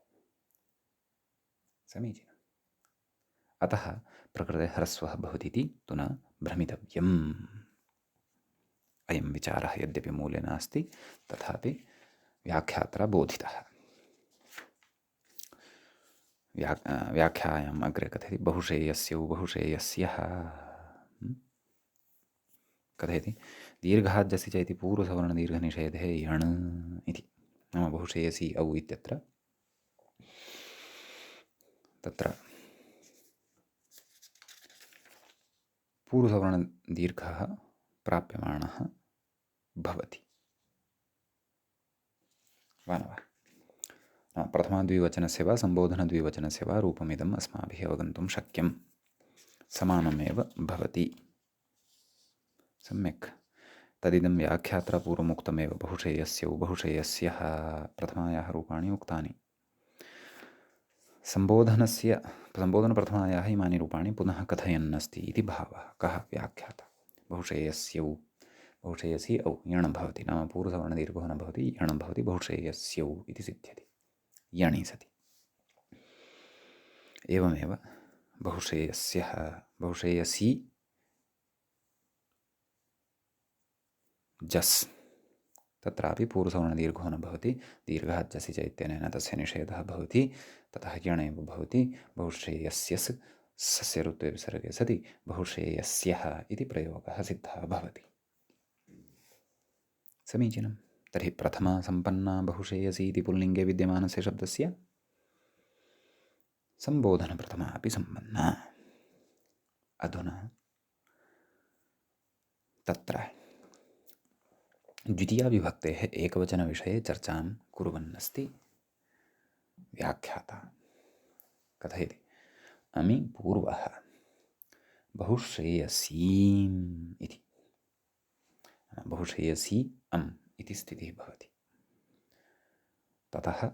समीचीनम्। अतः प्रकृतेः ह्रस्वः भवति इति तु न भ्रमितव्यम्। अयं विचारः यद्यपि मूले नास्ति तथापि व्याख्यात्रा बोधितः। व्याख्यायाम् अग्रे कथयति बहुशेयस्यौ बहुशेयस्यः कथयति दीर्घाद्यस्य च इति पूर्वसवर्णदीर्घनिषेधे यण् इति। नाम बहुशेयसी औ इत्यत्र तत्र पूर्वसवर्णदीर्घः प्राप्यमाणः भवति वा न वा? प्रथमाद्विवचनस्य वा सम्बोधनद्विवचनस्य वा रूपमिदम् अस्माभिः अवगन्तुं शक्यं। समानमेव भवति। सम्यक्। तदिदं व्याख्यात्रा पूर्वमुक्तमेव बहुशेयस्यौ बहुशेयस्यः प्रथमायाः रूपाणि उक्तानि। सम्बोधनप्रथमायाः इमानि रूपाणि पुनः कथयन्नस्ति इति भावः। कः व्याख्याता? बहुशेयस्यौ बहुशेयसी औ यण् भवति। नाम पूर्वसवर्णदीर्घो न भवति, यण् भवति, बहुशेयस्यौ इति सिद्ध्यति यणि सति। एवमेव बहुशेयस्यः बहुशेयसी जस् तत्रापि पूर्वसवर्णदीर्घो न भवति, दीर्घः जसि च इत्यनेन तस्य निषेधः भवति, ततः यणेव भवति। बहुश्रेयस्यस् सस्य ऋत्वे विसर्गे सति बहुश्रेयस्यः इति प्रयोगः सिद्धः भवति। समीचीनं। तर्हि प्रथमा सम्पन्ना बहुश्रेयसी इति पुल्लिङ्गे विद्यमानस्य शब्दस्य सम्बोधनप्रथमा अपि सम्पन्ना। अधुना तत्र द्वितीयाविभक्तेः एकवचनविषये चर्चां कुर्वन्नस्ति व्याख्याता। कथयति अमि पूर्वः बहुश्रेयसीम् इति। बहुश्रेयसी अम् इति स्थितिः भवति। ततः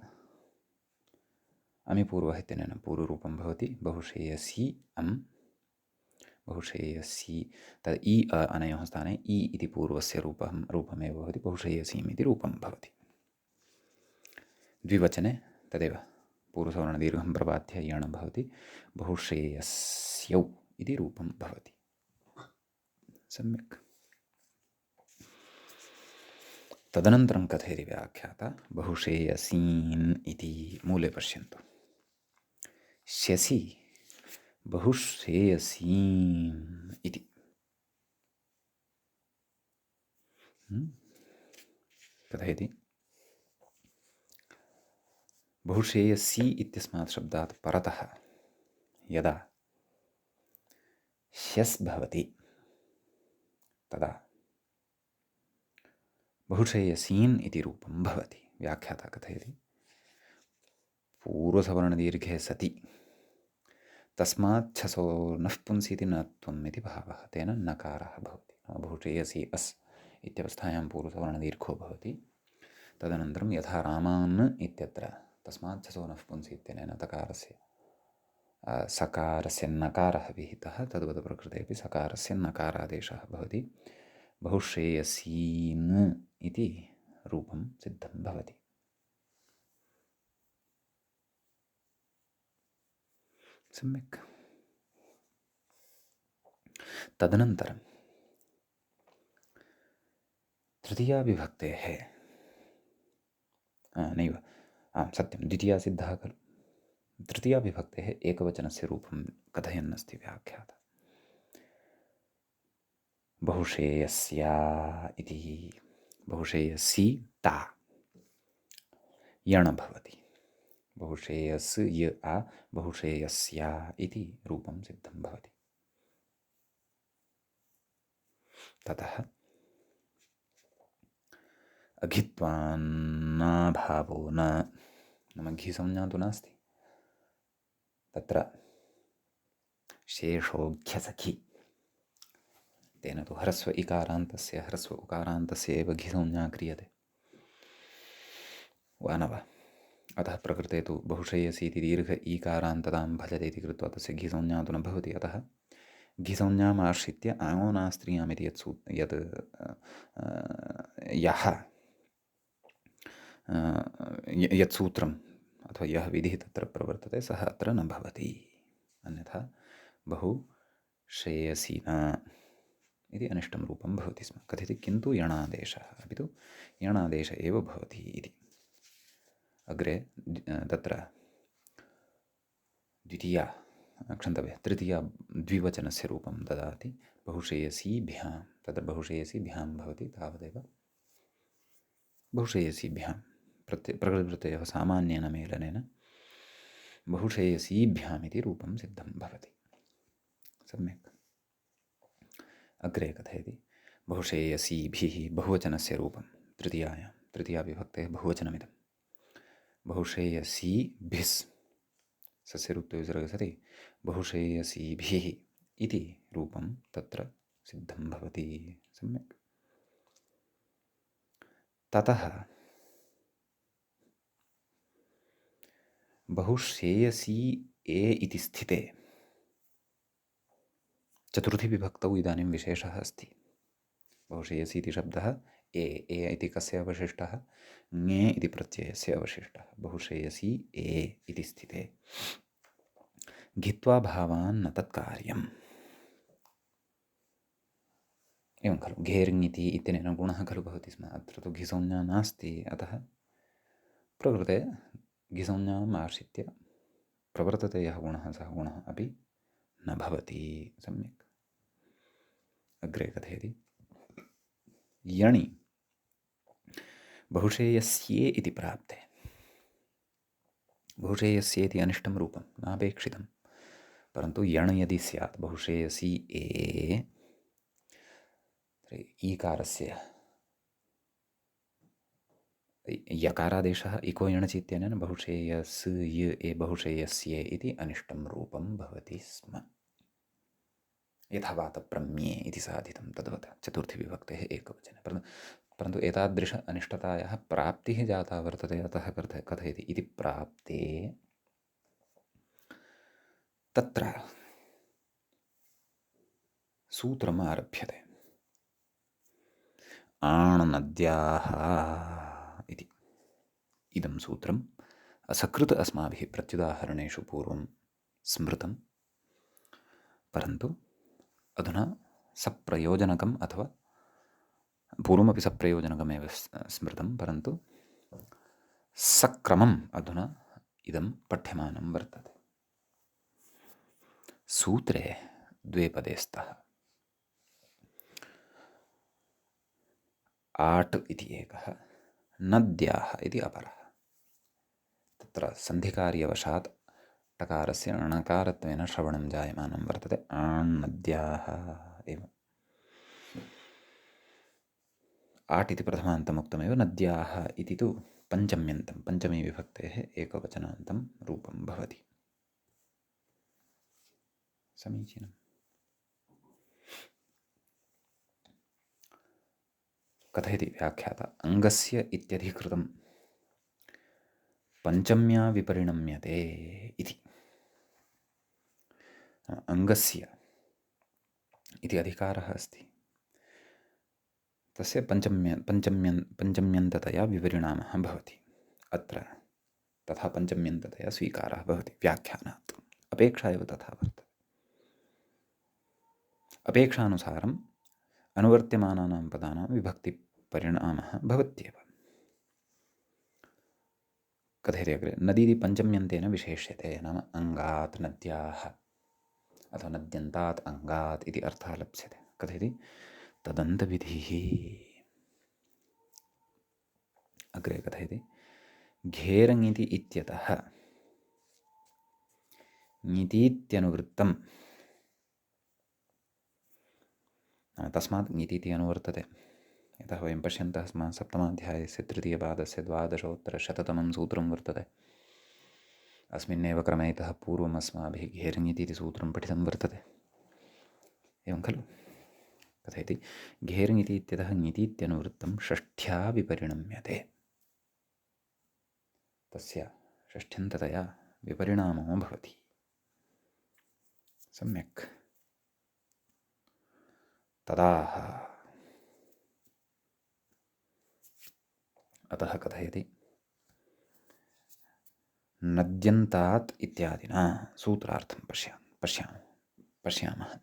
अमि पूर्वः इत्यनेन पूर्वरूपं भवति बहुश्रेयसी अम् बहुश्रेयसी। तद् इ अनयोः स्थाने इ इति पूर्वस्य रूपमेव भवति, बहुश्रेयसीम् इति रूपं भवति। द्विवचने तदेव पूर्वसवर्णदीर्घं प्रबाध्य यण् भवति, बहुश्रेयस्यौ इति रूपं भवति। सम्यक्। तदनन्तरं कथयति व्याख्याता बहुश्रेयसीन् इति। मूले पश्यन्तु। शसि बहुश्रेयसीम् इति। कथयति बहुश्रेयसी इत्यस्मात् शब्दात् परतः यदा शस् भवति तदा बहुश्रेयसीन् इति रूपं भवति। व्याख्याता कथयति पूर्वसवर्णदीर्घे सति तस्मात् छसो नः पुंसि इति नत्वम् इति भावः, तेन नकारः भवति। बहुश्रेयसी अस् इत्यवस्थायां पूर्वसवर्णदीर्घो भवति। तदनन्तरं यथा रामान् इत्यत्र तस्मात् छसो नः पुंसि इत्यनेन तकारस्य सकारस्य नकारः विहितः, तद्वत् प्रकृतेपि सकारस्य नकारादेशः भवति। बहुश्रेयसीन् इति रूपं सिद्धं भवति। सम्यक्। तदनन्तरं तृतीयाविभक्तेः नैव सत्यं द्वितीया सिद्धः खलु। तृतीयाविभक्तेः एकवचनस्य रूपं कथयन्नस्ति व्याख्याता। बहुश्रेयस्या इति। बहुश्रेयसी ता यण् भवति। बहुश्रेयस् य आ बहुश्रेयस्या इति रूपं सिद्धं भवति। ततः अघित्वान्नाभावो न नाम घिसंज्ञा तु नास्ति तत्र शेषोऽघ्यसखि तेन तु ह्रस्व इकारान्तस्य ह्रस्व उकारान्तस्य एव घिसंज्ञा क्रियते वा न वा? अतः प्रकृते तु बहुश्रेयसी इति दीर्घ ईकारान्ततां भजते इति कृत्वा तस्य घिसंज्ञा तु न भवति। अतः घिसंज्ञाम् आश्रित्य आङ्गोनास्त्रियामिति यः यत् सूत्रम् अथवा यः विधिः तत्र प्रवर्तते सः अत्र न भवति। अन्यथा बहु श्रेयसी न इति अनिष्टं रूपं भवति स्म। कथयति किन्तु यणादेशः, अपि तु यणादेश एव भवति इति। अग्रे तत्र तृतीया द्विवचनस्य रूपं ददाति। बहुश्रेयसीभ्यां, तत्र बहुश्रेयसीभ्यां भवति, तावदेव बहुश्रेयसीभ्यां प्रकृतिप्रत्ययः सामान्येन मेलनेन बहुश्रेयसीभ्याम् इति रूपं सिद्धं भवति। सम्यक्। अग्रे कथयति बहुश्रेयसीभिः बहुवचनस्य रूपं तृतीया विभक्तेः बहुवचनमिदं। बहुश्रेयसीभिस् सस्य रूपविसर्गः सति बहुश्रेयसीभिः इति रूपं तत्र सिद्धं भवति। सम्यक्। ततः बहुश्रेयसी ए इति स्थिते चतुर्थी विभक्तौ इदानीं विशेषः अस्ति। बहुश्रेयसी इति शब्दः ए इति कस्य अवशिष्टः? ङे इति प्रत्ययस्य अवशिष्टः। बहुश्रेयसी ए इति स्थिते घित्वा भावान् न तत्कार्यम्। एवं खलु घेर्ङिति इत्यनेन गुणः खलु भवति स्म। अत्र तु घिसंज्ञा नास्ति, अतः प्रकृते घिसंज्ञाम् आश्रित्य प्रवर्तते यः गुणः सः गुणः अपि न भवति। सम्यक्। अग्रे कथयति यणि बहुश्रेयस्ये इति प्राप्ते। बहुश्रेयस्येति अनिष्टं रूपं नापेक्षितं, परन्तु यण् यदि स्यात् बहुश्रेयसी ए, ईकारस्य यकारादेशः इको यणचि इत्यनेन बहुश्रेयस् य ए बहुश्रेयस्ये इति अनिष्टं रूपं भवति स्म। यथा वातप्रम्ये इति साधितं तद्वत् चतुर्थी विभक्तेः एकवचने। परन्तु एतादृश अनिष्टतायाः प्राप्तिः जाता वर्तते। अतः कथयति इति प्राप्ते तत्र सूत्रम् आरभ्यते। आणनद्याः इति इदं सूत्रम् असकृत् अस्माभिः प्रत्युदाहरणेषु पूर्वं स्मृतं, परन्तु अधुना सप्रयोजनकम्, अथवा पूर्वमपि सप्रयोजनकमेव स्मृतं, परन्तु सक्रमम् अधुना इदं पठ्यमानं वर्तते। सूत्रे द्वे पदे स्तः। आट् इति एकः, नद्याः इति अपरः। तत्र सन्धिकार्यवशात् टकारस्य णकारत्वेन श्रवणं जायमानं वर्तते। नद्याः एव। आट् इति प्रथमान्तमुक्तमेव, नद्याः इति तु पञ्चम्यन्तं, पञ्चमी विभक्तेः एकवचनान्तं रूपं भवति। समीचीनम्। कथयति व्याख्याता अङ्गस्य इत्यधिकृतं पञ्चम्या विपरिणम्यते इति। अङ्गस्य इति अधिकारः अस्ति, तस्य पञ्चम्यन्ततया विपरिणामः भवति। अत्र तथा पञ्चम्यन्ततया स्वीकारः भवति व्याख्यानात्। अपेक्षा एव तथा वर्तते। अपेक्षानुसारम् अनुवर्त्यमानानां पदानां विभक्तिपरिणामः भवत्येव। कथयति अग्रे नदी इति पञ्चम्यन्तेन विशेष्यते, नाम अङ्गात् नद्याः अथवा नद्यन्तात् अङ्गात् इति अर्थः लप्स्यते। कथयति तदन्तविधिः। अग्रे कथयति घेरङिति इत्यतः ङितीत्यनुवृत्तं, तस्मात् ङितीति अनुवर्तते। यतः वयं पश्यन्तः स्मः सप्तमाध्यायस्य तृतीयपादस्य 12-शततमं सूत्रं वर्तते। अस्मिन्नेव क्रमे इतः पूर्वम् अस्माभिः घेरङिति इति सूत्रं पठितं वर्तते। एवं खलु। कथयति घेरङिति इत्यतः ङितीत्यनुवृत्तं षष्ठ्या विपरिणम्यते। तस्य षष्ठ्यन्ततया विपरिणामो भवति। सम्यक्। तदाह अतः कथयति नद्यन्तात् इत्यादिना सूत्रार्थं पश्यामः।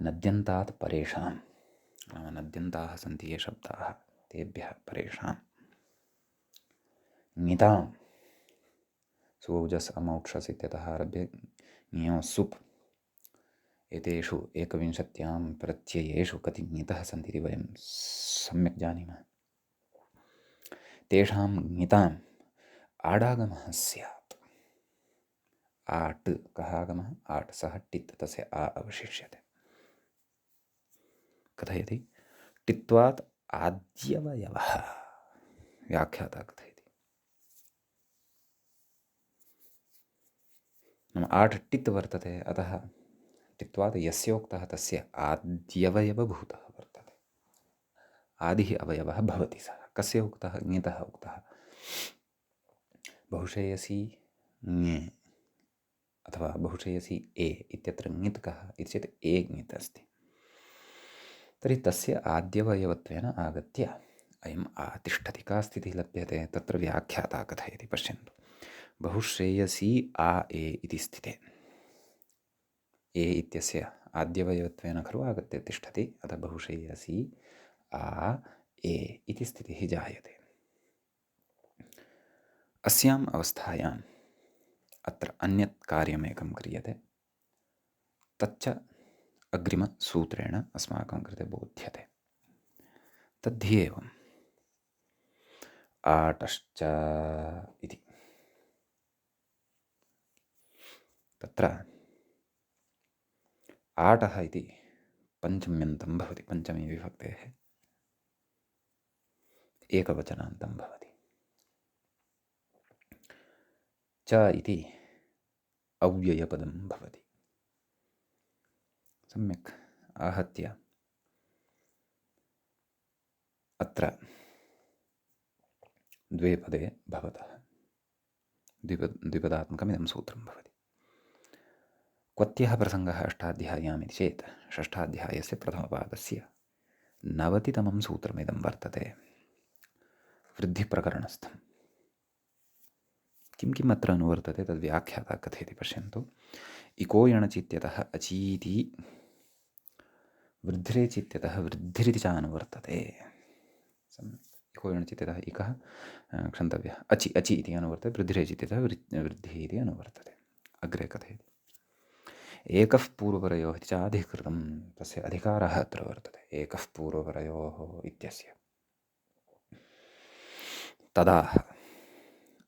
नद्यन्तात् परेषां, नाम नद्यन्ताः सन्ति ये शब्दाः तेभ्यः परेषां ङितां सुौजस् अमौक्षस् इत्यतः आरभ्य ङियो सुप् एतेषु एकविंशत्यां प्रत्ययेषु कति ङितः सन्ति इति वयं सम्यक् जानीमः। तेषां ङिताम् आडागमः स्यात्। आट् कः आगमः? आट्, सः टित्, तस्य आ अवशिष्यते। कथयति टित्वात् आद्यवयवः, व्याख्याता कथयति। नाम आट् टित् वर्तते, अतः टित्वात् यस्योक्तः तस्य आद्यवयवभूतः वर्तते। आदिः अवयवः भवति सः। कस्य उक्तः? ङितः उक्तः। बहुश्रेयसी ङे अथवा बहुश्रेयसी ए इत्यत्र ङित् कः इति चेत् ए ङित् अस्ति। तर्हि तस्य आद्यवयवत्वेन आगत्य अयम् आतिष्ठति। का स्थितिः लभ्यते? तत्र व्याख्याता कथयति, पश्यन्तु। बहुश्रेयसी आ ए इति स्थिते ए इत्यस्य आद्यवयवत्वेन खलु आगत्य तिष्ठति, अतः बहुश्रेयसी आ ए इति स्थितिः जायते। अस्याम् अवस्थायाम् अत्र अन्यत् कार्यमेकं क्रियते, तच्च अग्रिमसूत्रेण अस्माकं कृते बोध्यते। तद्धि एवम् आटश्च इति। तत्र आटः इति पञ्चम्यन्तं भवति, पञ्चमी विभक्तेः एकवचनान्तं भवति। च इति अव्ययपदं भवति। सम्यक् आहत्य अत्र द्वे पदे भवतः द्विपदात्मकमिदं सूत्रं भवति। क्वत्यः प्रसङ्गः अष्टाध्याय्याम् इति चेत् षष्ठाध्यायस्य प्रथमपादस्य 90तमं सूत्रमिदं वर्तते, वृद्धिप्रकरणस्थं। किं किम् अत्र अनुवर्तते तद्व्याख्याता कथयति, पश्यन्तु। इको यणचित्यतः अचीति वृद्धिरेचित्यतः वृद्धिरिति च अनुवर्तते। इको यणचित्यतः इकः क्षन्तव्यः, अचि अचि इति अनुवर्तते, वृद्धिरेचित्यतः वृद्धिः इति अनुवर्तते। अग्रे कथयति एकः पूर्वपरयोः इति च अधिकृतं, तस्य अधिकारः अत्र वर्तते एकः पूर्वपरयोः इत्यस्य। तदा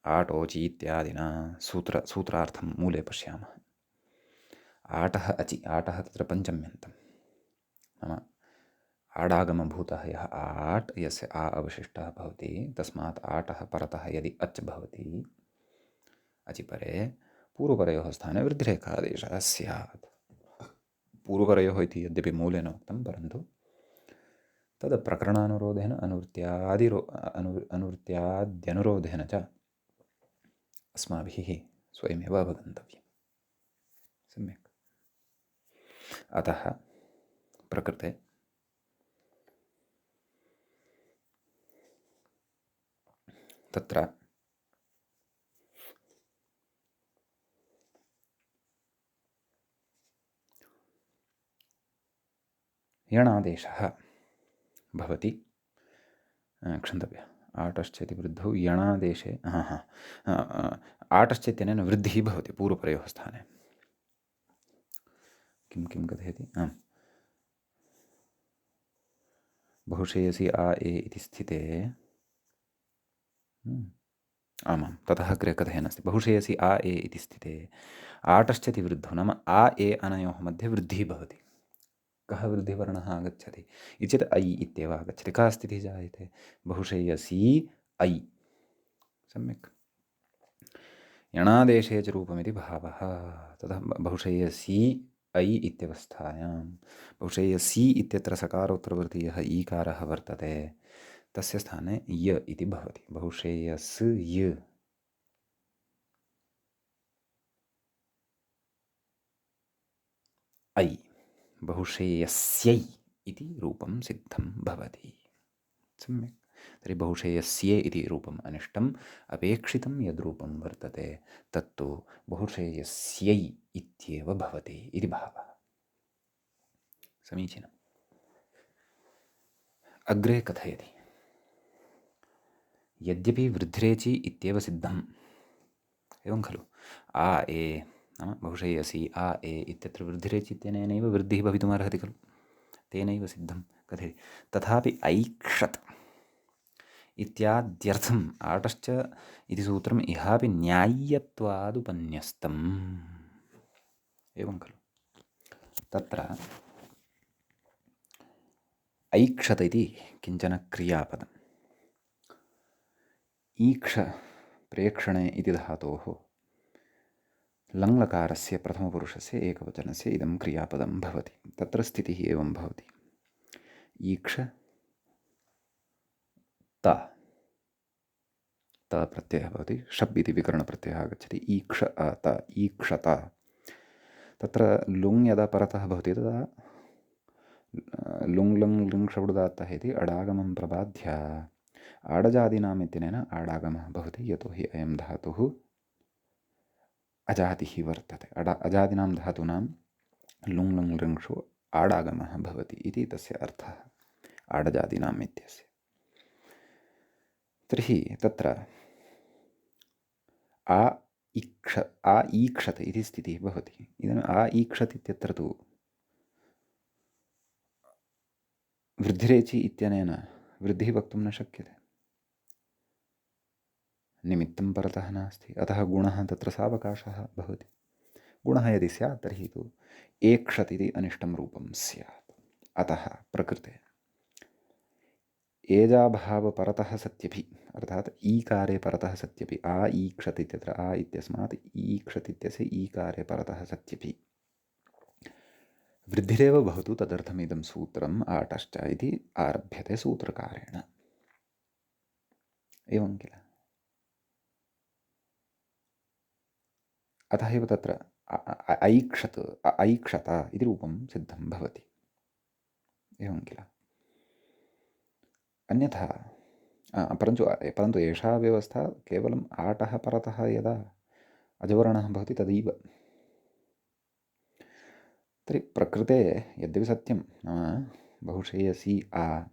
आटोचि इत्यादिना सूत्रार्थं मूले पश्यामः। आटः अचि, आटः तत्र पञ्चम्यन्तं, नाम आडागमभूतः यः आट्, यस्य आ अवशिष्टः भवति, तस्मात् आटः परतः यदि अच् भवति, अचिपरे पूर्वपरयोः स्थाने वृद्धिरेखादेशः स्यात्। पूर्वपरयोः इति यद्यपि मूलेन उक्तं, परन्तु तद् प्रकरणानुरोधेन अनुवृत्त्याद्यनुरोधेन च अस्माभिः स्वयमेव अवगन्तव्यम्। सम्यक्। अतः प्रकृते तत्र यणादेशः भवति, क्षन्तव्यः, आटश्चेति वृद्धौ यणादेशे आटश्चेत्यनेन वृद्धिः भवति पूर्वपरयोः स्थाने। किं किं कथयति? बहुश्रेयसी आ ए इति स्थिते आमां ततः अग्रे कथयन्नस्ति। बहुश्रेयसी आ ए इति स्थिते आटश्चेति वृद्धौ, नाम आ ए अनयोः मध्ये वृद्धिः भवति। कः वृद्धिवर्णः आगच्छति इति चेत् ऐ इत्येव आगच्छति। का स्थितिः जायते? बहुश्रेयसी ऐ। सम्यक्। यणादेशे च रूपमिति भावः। ततः बहुश्रेयसी ऐ इत्यवस्थायां बहुश्रेयसी इत्यत्र सकारोत्तरवर्तीयः ईकारः वर्तते, तस्य स्थाने य इति भवति। बहुश्रेयस् य ऐ, बहुश्रेयस्यै इति रूपं सिद्धं भवति। सम्यक्। तर्हि बहुशेयस्ये इति रूपम् अनिष्टम्, अपेक्षितं यद्रूपं वर्तते तत्तु बहुशेयस्यै इत्येव भवति इति भावः। समीचीनम्। अग्रे कथयति, यद्यपि वृद्धिरेचि इत्येव सिद्धम्, एवं खलु, आ ए नाम बहुशेयसि आ ए इत्यत्र वृद्धिरेचि इत्यनेनैव वृद्धिः भवितुमर्हति खलु, तेनैव सिद्धं कथयति। तथापि ऐक्षत् इत्याद्यर्थम् आटश्च इति सूत्रम् इहापि न्याय्यत्वादुपन्यस्तम्, एवं खलु। तत्र ऐक्षत इति किञ्चन क्रियापदम्। ईक्ष प्रेक्षणे इति धातोः लङ्लकारस्य प्रथमपुरुषस्य एकवचनस्य इदं क्रियापदं भवति। तत्र स्थितिः एवं भवति, ईक्ष त प्रत्ययः भवति, शब् इति विकरणप्रत्ययः आगच्छति, ईक्ष त ईक्षत। तत्र लुङ् यदा परतः भवति तदा लुङ् लुङ् लुङ् शब्ददात्तः इति अडागमं प्रबाध्य आडजादीनाम् इत्यनेन आडागमः भवति, यतोहि अयं धातुः अजादिः वर्तते। अजादीनां धातूनां लुङ् लुङ् लृङ्षु आडागमः भवति इति तस्य अर्थः, आडजादीनाम् इत्यस्य। तर्हि तत्र आ ईक्षत इति स्थितिः भवति। इदानीम् आ ईक्षत् इत्यत्र तु वृद्धिरेचि इत्यनेन वृद्धिः वक्तुं न शक्यते, निमित्तं परतः नास्ति, अतः गुणः तत्र सावकाशः भवति। गुणः यदि स्यात् तर्हि तु ऐक्षत् इति अनिष्टं रूपं स्यात्। अतः प्रकृते एजाभावपरतः सत्यपि, अर्थात् ईकारे परतः सत्यपि, आ ईक्षत् इत्यत्र आ इत्यस्मात् ईक्षत् इत्यस्य ईकारे परतः सत्यपि वृद्धिरेव भवतु, तदर्थमिदं सूत्रम् आटश्च इति आरभ्यते सूत्रकारेण, एवं किल। अतः एव तत्र ऐक्षत इति रूपं सिद्धं भवति, एवं किल। अन्यथा परन्तु एषा व्यवस्था केवलम् आटः परतः यदा अजवर्णः भवति तदैव। तर्हि प्रकृते यद्यपि सत्यं, नाम बहुशेयसी आ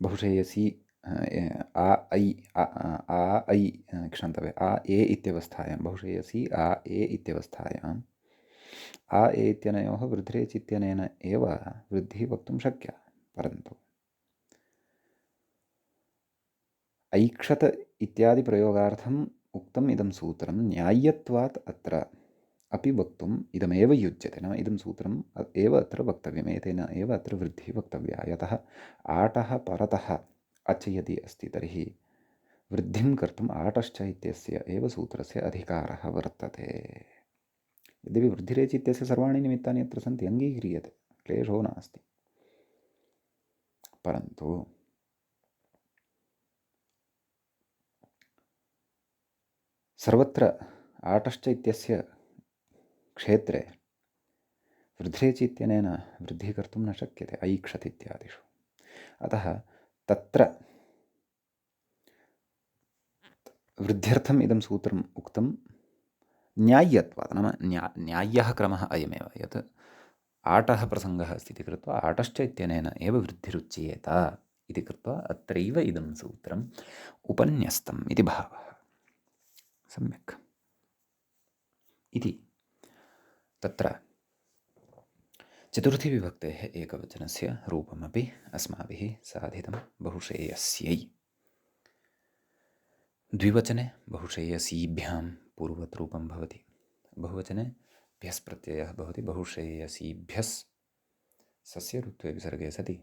बहुशेयसी आ ऐ क्षन्तव्य आ ए इत्यवस्थायां, बहुशेयसी आ ए इत्यवस्थायाम् आ ए इत्यनयोः वृद्धिरेचि इत्यनेन एव वृद्धिः वक्तुं शक्या, परन्तु ऐक्षत इत्यादि प्रयोगार्थम् उक्तम् इदं सूत्रं न्याय्यत्वात् अत्र अपि वक्तुम् इदमेव युज्यते, नाम इदं सूत्रम् एव अत्र वक्तव्यम्, एतेन एव अत्र वृद्धिः वक्तव्या। यतः आटः परतः अच् यदि अस्ति तर्हि वृद्धिं कर्तुम् आटश्च इत्यस्य एव सूत्रस्य अधिकारः वर्तते। यद्यपि वृद्धिरेचि इत्यस्य सर्वाणि निमित्तानि अत्र सन्ति, अङ्गीक्रियते, क्लेशो नास्ति, परन्तु सर्वत्र आटश्च इत्यस्य क्षेत्रे वृद्धिरेचि इत्यनेन वृद्धिः कर्तुं न शक्यते ऐक्षत् इत्यादिषु। अतः तत्र वृद्ध्यर्थम् इदं सूत्रम् उक्तं न्याय्यत्वात्, नाम न्याय्यः क्रमः अयमेव, यत् आटः प्रसङ्गः अस्ति इति कृत्वा आटश्च इत्यनेन एव वृद्धिरुच्येत इति कृत्वा अत्रैव इदं सूत्रम् उपन्यस्तम् इति भावः। सम्यक्। इति तत्र चतुर्थीविभक्तेः एकवचनस्य रूपमपि अस्माभिः साधितं, बहुशेयस्यै। द्विवचने बहुशेयसीभ्यां पूर्ववत् रूपं भवति, बहुवचने भ्यस् प्रत्ययः भवति, बहुशेयसीभ्यस् सस्य ऋत्वे विसर्गे सति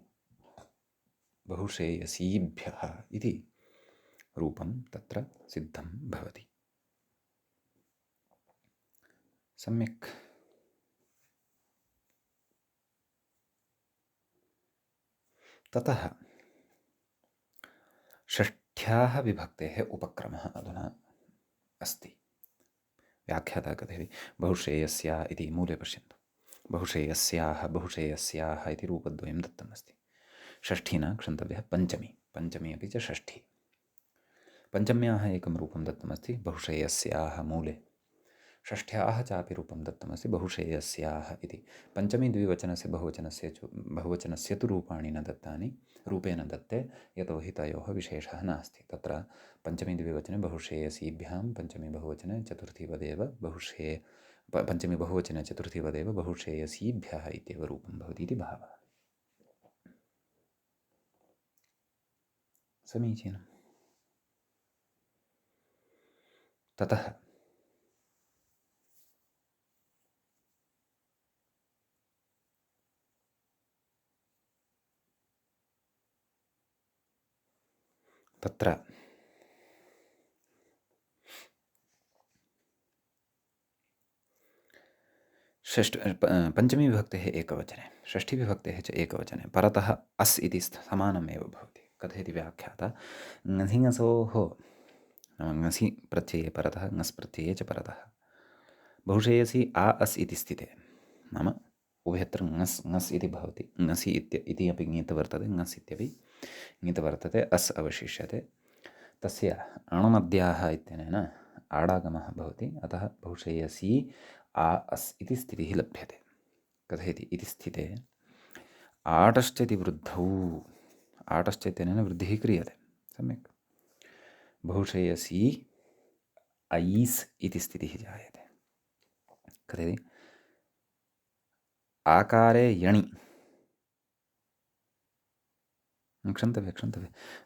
बहुशेयसीभ्यः इति रूपं तत्र सिद्धं भवति। सम्यक्। ततः षष्ठ्याः विभक्तेः उपक्रमः अधुना अस्ति। व्याख्याता कथयति, बहुशेयस्या इति मूले पश्यन्तु, बहुशेयस्याः बहुशेयस्याः इति रूपद्वयं दत्तमस्ति। षष्ठी न क्षन्तव्यः, पञ्चमी पञ्चमी अपि च षष्ठी। पञ्चम्याः एकं रूपं दत्तमस्ति बहुशेयस्याः मूले, षष्ठ्याः चापि रूपं दत्तमस्ति बहुशेयस्याः इति। पञ्चमी द्विवचनस्य बहुवचनस्य तु रूपाणि न दत्तानि, रूपेण दत्ते, यतोहि तयोः विशेषः नास्ति। तत्र पञ्चमी द्विवचने बहुशेयसीभ्यां, पञ्चमी बहुवचने चतुर्थी वदेव पञ्चमी बहुवचने चतुर्थी वदेव बहुशेयसीभ्यः इत्येव रूपं भवति इति भावः। समीचीनम्। ततः तत्र पञ्चमी विभक्तेः एकवचने, षष्ठी विभक्तेः च एकवचने परतः अस् इति समानमेव भवति। कथयति व्याख्याता, ङसिङसोः नाम ङसि प्रत्यये परतः, ङस् प्रत्यये च परतः बहुशेयसी आ अस् इति स्थिते, नाम उभयत्र ङस् ङस् इति भवति, ङसि इति अपि ङित् वर्तते, ङस् इत्यपि ङित् वर्तते, अस् अवशिष्यते। तस्य अणुमद्याः इत्यनेन आडागमः भवति, अतः बहुशेयसी आ अस् इति स्थितिः लभ्यते। कथयति इति स्थिते आटश्चेति वृद्धौ, आटश्च इत्यनेन वृद्धिः क्रियते, सम्यक्। बहुशेयसी ऐस् इति स्थितिः जायते। कथयति आकारे यणि, क्षन्तव्य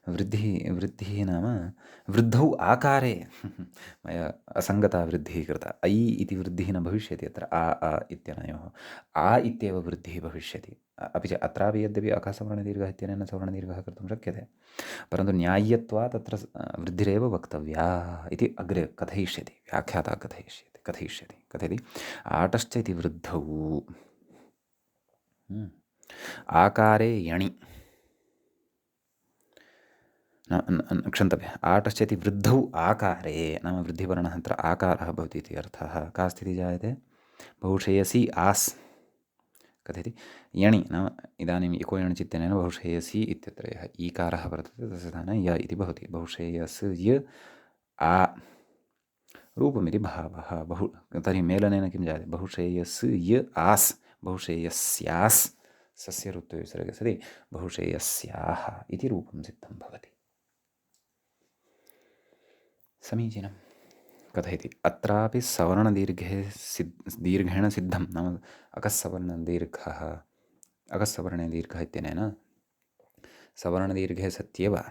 वृद्धिः नाम वृद्धौ आकारे मया असङ्गता वृद्धिः कृता। ऐ इति वृद्धिः न भविष्यति अत्र, आ इत्यनयोः आ इत्येव वृद्धिः भविष्यति। अपि च अत्रापि यद्यपि अकसवर्णदीर्घः इत्यनेन सवर्णदीर्घः कर्तुं शक्यते, परन्तु न्याय्यत्वात् तत्र वृद्धिरेव वक्तव्या इति अग्रे कथयिष्यति, व्याख्याता कथयिष्यति। कथयति आटश्च इति वृद्धौ आकारे यणि, क्षन्तव्य आटश्च इति वृद्धौ आकारे, नाम वृद्धिवर्णः अत्र आकारः भवति इति अर्थः। का स्थितिः जायते, बहुशेयसी आस्। कथयति यणि नाम इदानीम् इको यणचि इत्यनेन बहुशेयसी इत्यत्र यः ईकारः वर्तते तस्य स्थाने य इति भवति। बहुशेयस् य आ रूपमिति भावः। तर्हि मेलनेन किं जायते, बहुशेयस् य आस् बहुशेयस्यास्, सस्य ऋत्वे विसर्गे सति बहुशेयस्याः इति रूपं सिद्धं भवति। समीचीनं। कथयति अत्रापि सवर्णदीर्घे दीर्घेण सिद्धं, नाम अकस्सवर्णदीर्घः, अकस्सवर्णे दीर्घः इत्यनेन सवर्णदीर्घे सत्येव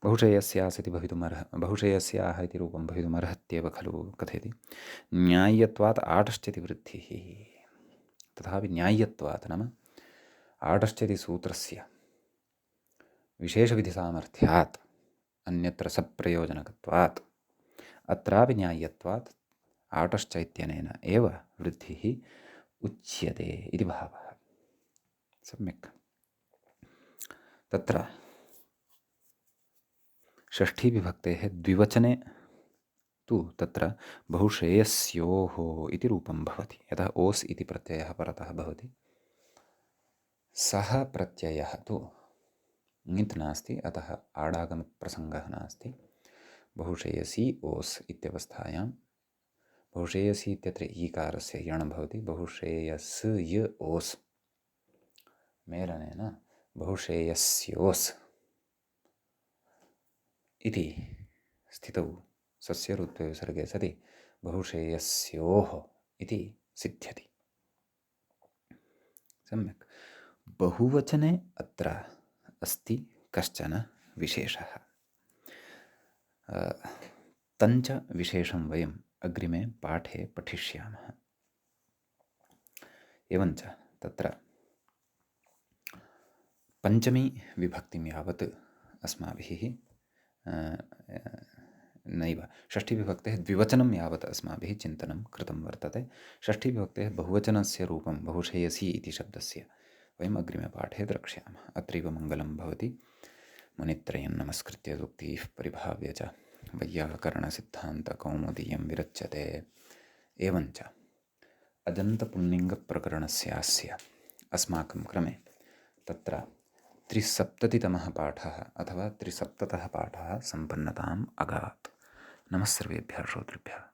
बहुशेयस्यास् इति बहुशेयस्याः इति रूपं भवितुमर्हत्येव खलु। कथयति न्याय्यत्वात् आटश्चेति वृद्धिः, तथापि न्याय्यत्वात् नाम आटश्चेति सूत्रस्य विशेषविधिसामर्थ्यात् अन्यत्र सप्रयोजनकत्वात् अत्रापि न्याय्यत्वात् आटश्च इत्यनेन एव वृद्धिः उच्यते इति भावः। सम्यक्। तत्र षष्ठीविभक्तेः द्विवचने तु तत्र बहुशेयस्योः इति रूपं भवति। यतः ओस् इति प्रत्ययः परतः भवति, सः प्रत्ययः तु ङित् नास्ति, अतः आडागमप्रसङ्गः नास्ति। बहुशेयसी ओस् इत्यवस्थायां बहुशेयसी इत्यत्र ईकारस्य यण् भवति, बहुशेयस् य ओस् मेलनेन बहुशेयस्योस् इति स्थितौ सस्य ऋत्वे विसर्गे सति बहुशेयस्योः इति सिद्ध्यति। सम्यक्। बहुवचने अत्र अस्ति कश्चन विशेषः, तञ्च विशेषं वयम् अग्रिमे पाठे पठिष्यामः। एवञ्च तत्र पञ्चमी विभक्तिं यावत् अस्माभिः नैव षष्ठीविभक्तेः द्विवचनं यावत् अस्माभिः चिन्तनं कृतं वर्तते। षष्ठीविभक्तेः बहुवचनस्य रूपं बहुशेयसी इति शब्दस्य वयम् अग्रिमपाठे द्रक्ष्यामः। अत्रैव मङ्गलं भवति। मुनित्रयं नमस्कृत्य सूक्तिः परिभाव्य च वैयाकरणसिद्धान्तकौमुदीयं विरच्यते। एवञ्च अजन्तपुल्लिङ्गप्रकरणस्यास्य अस्माकं क्रमे तत्र त्रिसप्ततितमः पाठः अथवा त्रिसप्ततः पाठः सम्पन्नताम् अगात्। नमः सर्वेभ्यः श्रोतृभ्यः।